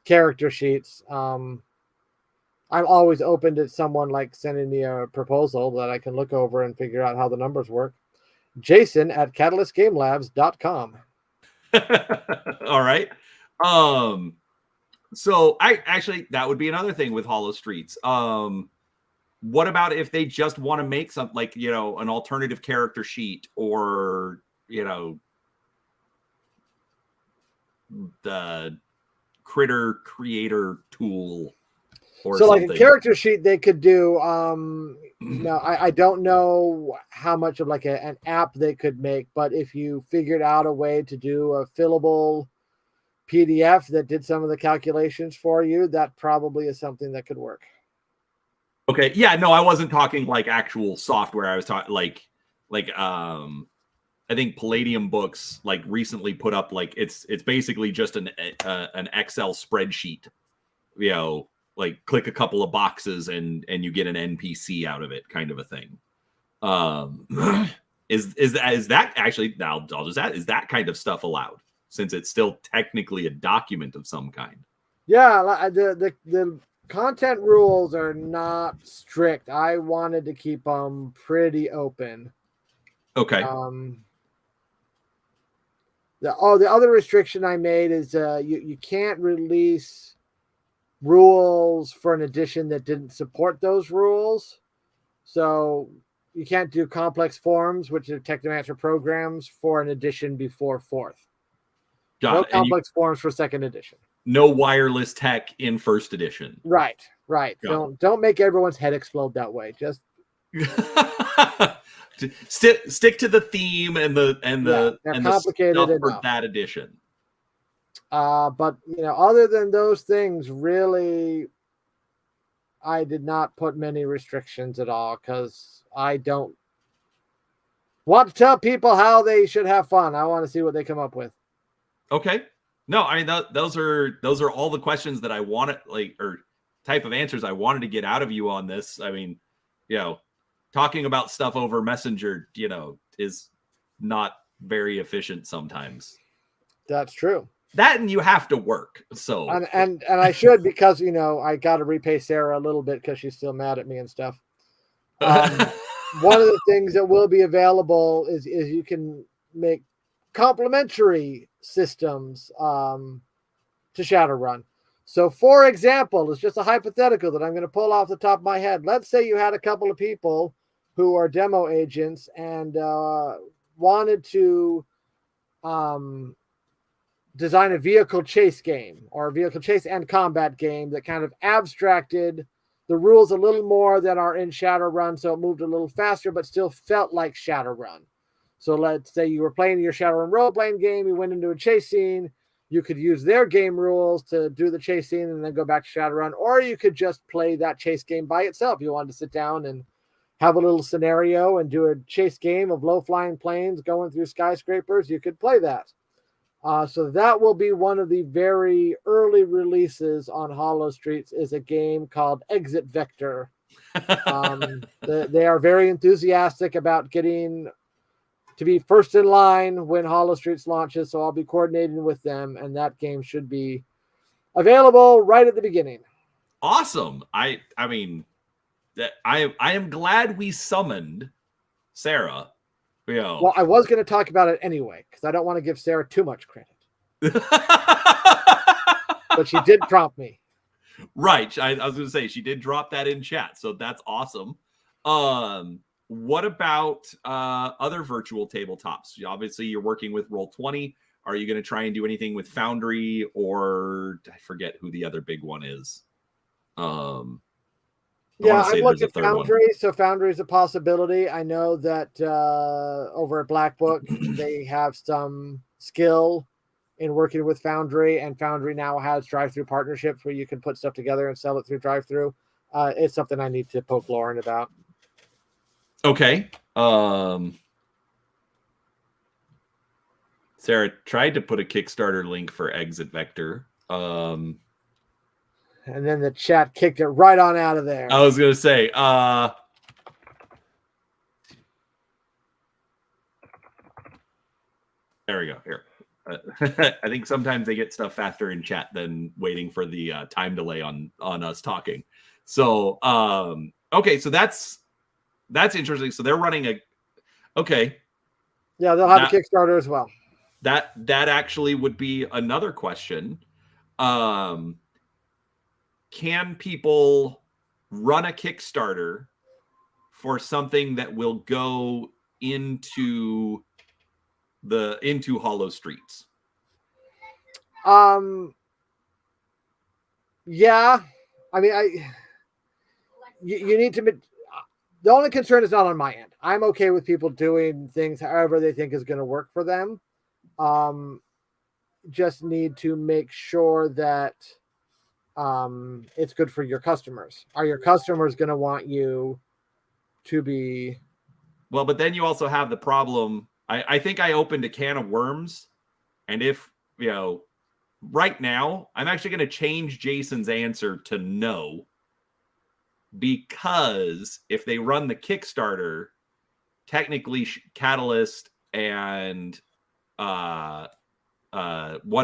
character sheets. I'm always open to someone like sending me a proposal that I can look over and figure out how the numbers work. Jason at catalystgamelabs.com. All right. So I actually, that would be another thing with Hollow Streets. What about if they just want to make something like, you know, an alternative character sheet, or, you know, the critter creator tool or so something. Like a character sheet they could do. No, I don't know how much of like an app they could make, but if you figured out a way to do a fillable PDF that did some of the calculations for you, that probably is something that could work. Okay. Yeah, no, I wasn't talking like actual software. I was talking like I think Palladium Books like recently put up like it's basically just an Excel spreadsheet. You know, like click a couple of boxes and you get an NPC out of it, kind of a thing. Is that actually, now I'll just add, is that kind of stuff allowed, since it's still technically a document of some kind? Yeah, the content rules are not strict. I wanted to keep them pretty open. Okay. The other restriction I made is you can't release rules for an edition that didn't support those rules. So you can't do complex forms, which are Technomancer programs, for an edition before 4th. No complex forms for 2nd edition. No wireless tech in 1st edition. Right. Don't make everyone's head explode that way. Just stick to the theme and the complicated stuff for enough. that edition. But you know, other than those things, really, I did not put many restrictions at all, because I don't want to tell people how they should have fun. I want to see what they come up with. Okay. No, I mean, those are all the questions that I wanted, like, or type of answers I wanted to get out of you on this. I mean, you know, talking about stuff over Messenger, you know, is not very efficient sometimes. That's true. That, and you have to work. So and I should, because, you know, I got to repay Sarah a little bit because she's still mad at me and stuff. One of the things that will be available is you can make complementary systems to Shadowrun. So, for example, it's just a hypothetical that I'm going to pull off the top of my head. Let's say you had a couple of people who are demo agents and wanted to design a vehicle chase game, or a vehicle chase and combat game that kind of abstracted the rules a little more than are in Shadowrun, so it moved a little faster, but still felt like Shadowrun. So let's say you were playing your Shadowrun role-playing game, you went into a chase scene, you could use their game rules to do the chase scene and then go back to Shadowrun, or you could just play that chase game by itself. You wanted to sit down and have a little scenario and do a chase game of low-flying planes going through skyscrapers, you could play that. So that will be one of the very early releases on Hollow Streets, is a game called Exit Vector. They are very enthusiastic about getting to be first in line when Hollow Streets launches, so I'll be coordinating with them, and that game should be available right at the beginning. Awesome. I mean, I am glad we summoned Sarah. You know. Well, I was going to talk about it anyway, because I don't want to give Sarah too much credit. But she did prompt me. Right. I was going to say, she did drop that in chat, so that's awesome. What about other virtual tabletops? Obviously, you're working with Roll20. Are you going to try and do anything with Foundry, or I forget who the other big one is? Yeah, I've looked at Foundry, so Foundry is a possibility. I know that over at Black Book, they have some skill in working with Foundry, and Foundry now has drive-through partnerships where you can put stuff together and sell it through drive-through. It's something I need to poke Lauren about. Okay. Sarah tried to put a Kickstarter link for Exit Vector. And then the chat kicked it right on out of there. I was gonna say, there we go. Here. I think sometimes they get stuff faster in chat than waiting for the time delay on us talking. So okay, so that's interesting. So they're running okay. Yeah, they'll have a Kickstarter as well. That actually would be another question. Can people run a Kickstarter for something that will go into Hollow Streets? Yeah, I mean, you need to. The only concern is not on my end. I'm okay with people doing things however they think is going to work for them. Just need to make sure that it's good for your customers. Are your customers going to want you to be? Well, but then you also have the problem. I think I opened a can of worms, and if right now I'm actually going to change Jason's answer to no, because if they run the Kickstarter, technically Catalyst and one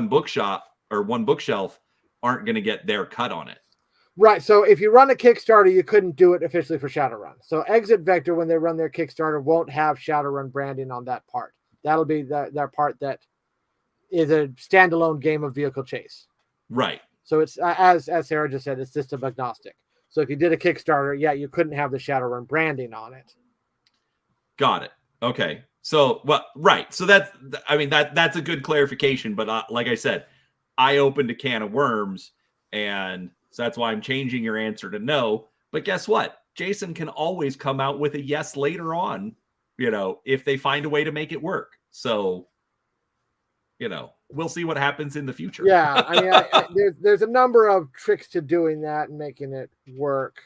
bookshelf aren't going to get their cut on it. Right. So if you run a Kickstarter, you couldn't do it officially for Shadowrun. So Exit Vector, when they run their Kickstarter, won't have Shadowrun branding on that part. That'll be their part that is a standalone game of vehicle chase. Right. So it's as Sarah just said, it's system agnostic. So if you did a Kickstarter, yeah, you couldn't have the Shadowrun branding on it. Got it. Okay. So, well, right. So that's a good clarification. But like I said, I opened a can of worms, and so that's why I'm changing your answer to no. But guess what? Jason can always come out with a yes later on, if they find a way to make it work. So, we'll see what happens in the future. Yeah. I mean, there's a number of tricks to doing that and making it work.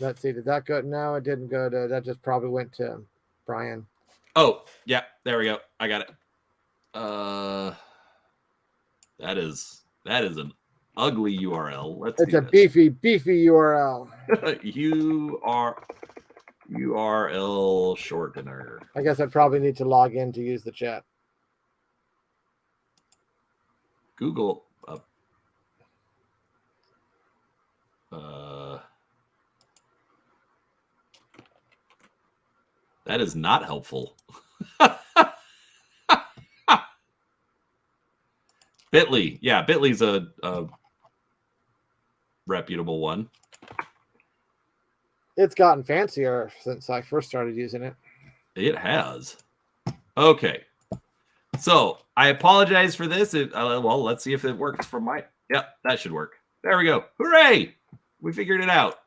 Let's see. Did that go? No, it didn't go to. That just probably went to Brian. Oh, yeah. There we go. I got it. That is an ugly URL. It's a beefy URL. URL shortener. I guess I probably need to log in to use the chat. Google. That is not helpful. Bitly. Yeah, Bitly's a reputable one. It's gotten fancier since I first started using it. It has. Okay. So I apologize for this. Well, let's see if it works for my... Yep, that should work. There we go. Hooray! We figured it out.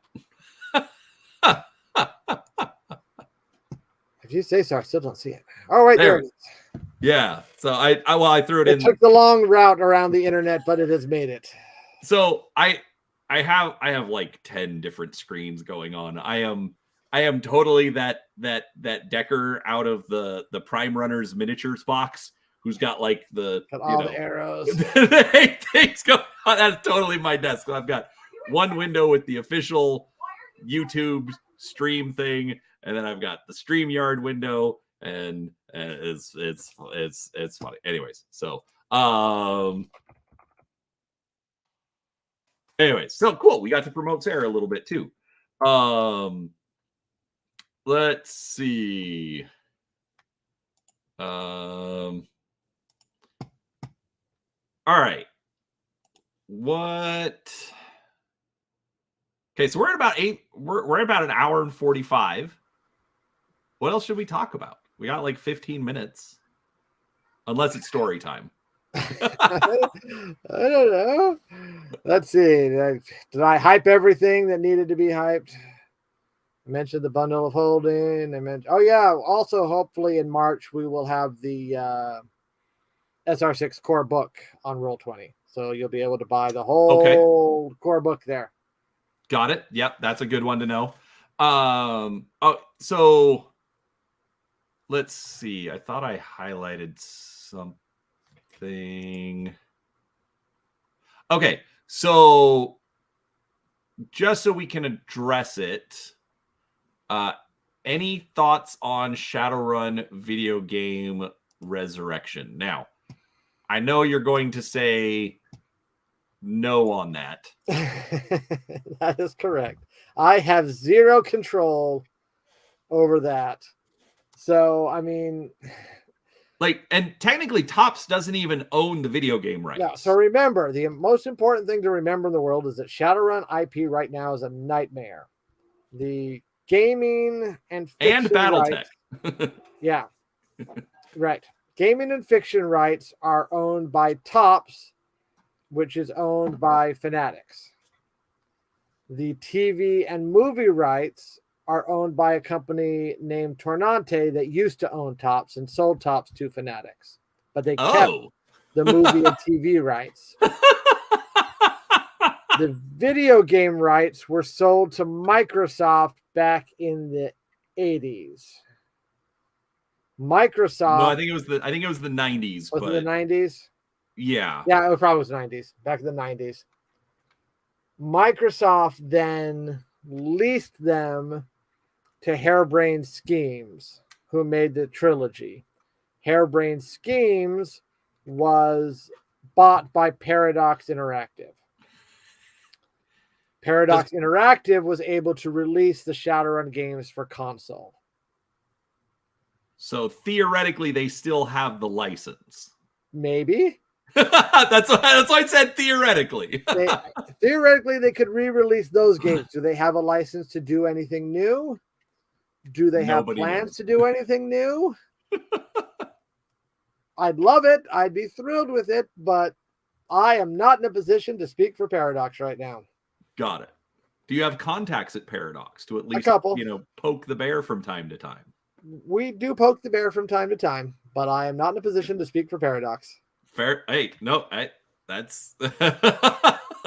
If you say so, I still don't see it. Oh, wait, there it is. Yeah. So I threw it in. It took the long route around the internet, but it has made it. So I have like 10 different screens going on. I am totally that Decker out of the Prime Runners miniatures box who's got like the arrows. Things going on. That's totally my desk. So I've got one window with the official YouTube stream thing, and then I've got the StreamYard window, and it's funny. Anyways, so anyways, so cool. We got to promote Sarah a little bit too. Let's see. All right. What? Okay, so we're at about we're at about an hour and 45. What else should we talk about? We got like 15 minutes. Unless it's story time. I don't know. Let's see. Did I hype everything that needed to be hyped? I mentioned the bundle of holding. I mentioned, oh yeah, also hopefully in March we will have the SR6 core book on Roll20. So you'll be able to buy the whole core book there. Got it. Yep, that's a good one to know. So let's see. I thought I highlighted something. Okay, so just so we can address it, any thoughts on Shadowrun video game resurrection? Now, I know you're going to say no on that. That is correct. I have zero control over that. So, I mean, and technically Topps doesn't even own the video game rights. yeah, so remember, the most important thing to remember in the world is that Shadowrun IP right now is a nightmare. The gaming and fiction BattleTech. Yeah. Right. Gaming and fiction rights are owned by Topps, which is owned by Fanatics. The TV and movie rights are owned by a company named Tornante that used to own Topps and sold Topps to Fanatics. But they kept the movie and TV rights. The video game rights were sold to Microsoft back in the 80s. Microsoft. No, I think it was the 90s. Was it the 90s? Yeah. Yeah, it probably was 90s. Back in the 90s. Microsoft then leased them to Harebrained Schemes, who made the trilogy. Harebrained Schemes was bought by Paradox Interactive. Paradox Interactive was able to release the Shadowrun games for console. So theoretically, they still have the license. Maybe. That's why I said theoretically. Theoretically, they could re-release those games. Do they have a license to do anything new? Do they have plans to do anything new? I'd love it. I'd be thrilled with it, but I am not in a position to speak for Paradox right now. Got it. Do you have contacts at Paradox to at least, poke the bear from time to time? We do poke the bear from time to time, but I am not in a position to speak for Paradox. Fair. Hey, no, that's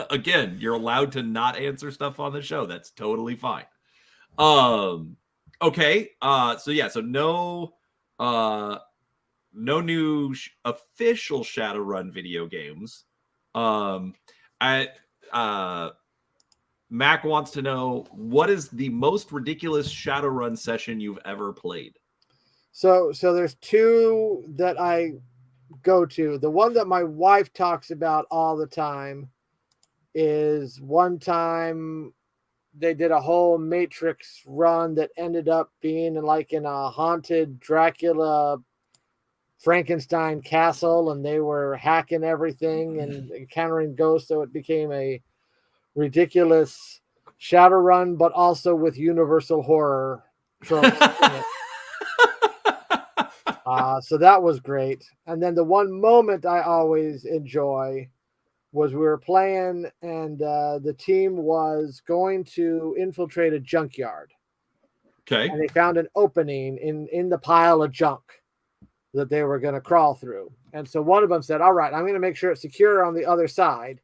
again, you're allowed to not answer stuff on the show. That's totally fine. Okay. So no new official Shadowrun video games. Mac wants to know, what is the most ridiculous Shadowrun session you've ever played? So there's two that I go to. The one that my wife talks about all the time is one time they did a whole Matrix run that ended up being in a haunted Dracula Frankenstein castle, and they were hacking everything and encountering ghosts, so it became a ridiculous Shadowrun, but also with universal horror tropes in it. So that was great. And then the one moment I always enjoy was we were playing, and the team was going to infiltrate a junkyard. Okay. And they found an opening in the pile of junk that they were going to crawl through. And so one of them said, all right, I'm going to make sure it's secure on the other side.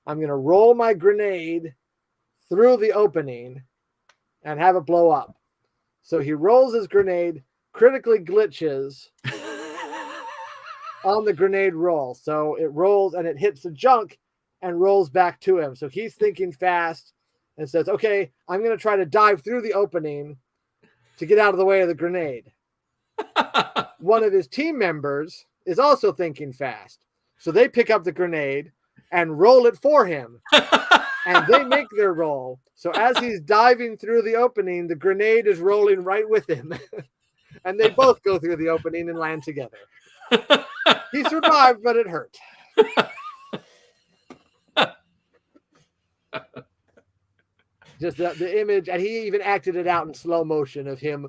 I'm going to roll my grenade through the opening and have it blow up. So he rolls his grenade, critically glitches on the grenade roll. So it rolls and it hits the junk and rolls back to him. So he's thinking fast and says, okay, I'm going to try to dive through the opening to get out of the way of the grenade. One of his team members is also thinking fast. So they pick up the grenade and roll it for him. And they make their roll. So as he's diving through the opening, the grenade is rolling right with him. And they both go through the opening and land together. He survived, but it hurt. Just the image, and he even acted it out in slow motion of him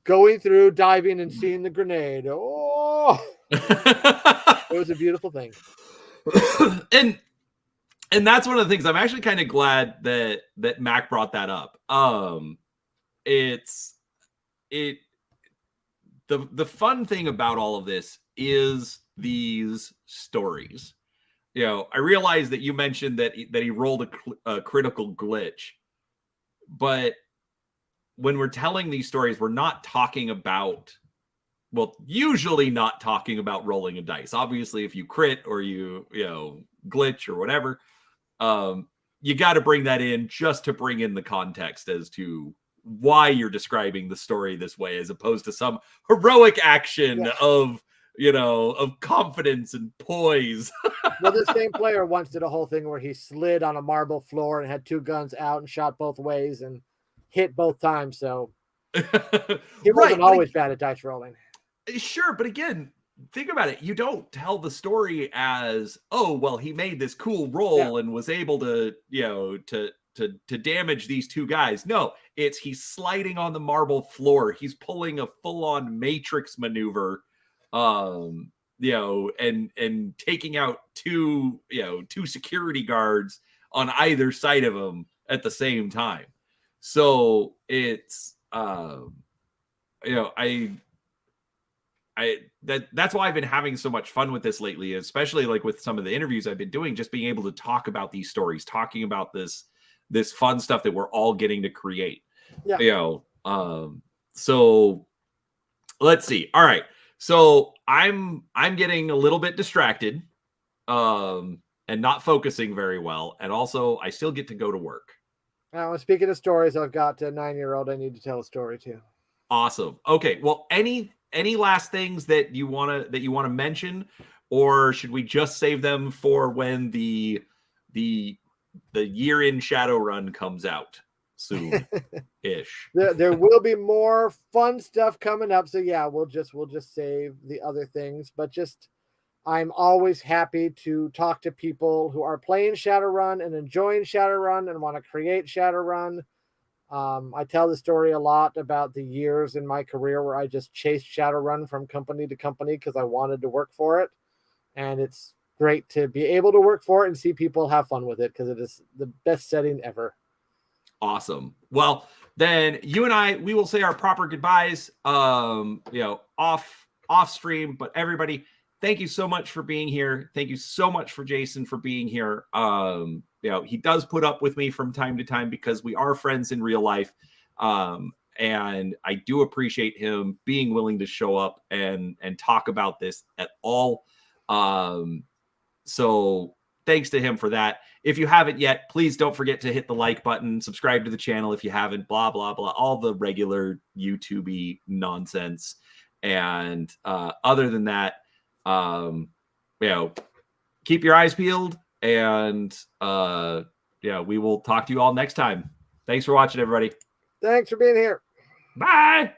going through, diving, and seeing the grenade. Oh, it was a beautiful thing. And that's one of the things I'm actually kind of glad that Mac brought that up. the fun thing about all of this is these stories. You know, I realize that you mentioned that he rolled a critical glitch, but when we're telling these stories, we're not talking about, well, usually not talking about rolling a dice. Obviously, if you crit or you glitch or whatever, you got to bring that in just to bring in the context as to why you're describing the story this way, as opposed to some heroic action of confidence and poise. Well, the same player once did a whole thing where he slid on a marble floor and had two guns out and shot both ways and hit both times. So he wasn't always bad at dice rolling. Sure, but again, think about it. You don't tell the story as, oh, well, he made this cool roll and was able to, to damage these two guys. No, it's he's sliding on the marble floor. He's pulling a full-on Matrix maneuver, and taking out two security guards on either side of him at the same time. So it's that's why I've been having so much fun with this lately, especially like with some of the interviews I've been doing, just being able to talk about these stories, talking about this fun stuff that we're all getting to create. So let's see. All right. So I'm getting a little bit distracted and not focusing very well. And also I still get to go to work. Speaking of stories, I've got a 9-year-old I need to tell a story to. Awesome. Okay. Well, any last things that you want to mention, or should we just save them for when the year in Shadowrun comes out soon ish? There will be more fun stuff coming up. So yeah, we'll just save the other things, but I'm always happy to talk to people who are playing Shadowrun and enjoying Shadowrun and want to create Shadowrun. I tell the story a lot about the years in my career where I just chased Shadowrun from company to company because I wanted to work for it. And it's great to be able to work for it and see people have fun with it because it is the best setting ever. Awesome. Well, then you and we will say our proper goodbyes, off stream, but everybody, thank you so much for being here. Thank you so much for Jason for being here. He does put up with me from time to time because we are friends in real life. And I do appreciate him being willing to show up and talk about this at all. So thanks to him for that. If you haven't yet, please don't forget to hit the like button, subscribe to the channel if you haven't, blah, blah, blah, all the regular YouTube-y nonsense. And other than that, keep your eyes peeled, and we will talk to you all next time. Thanks for watching, everybody. Thanks for being here. Bye.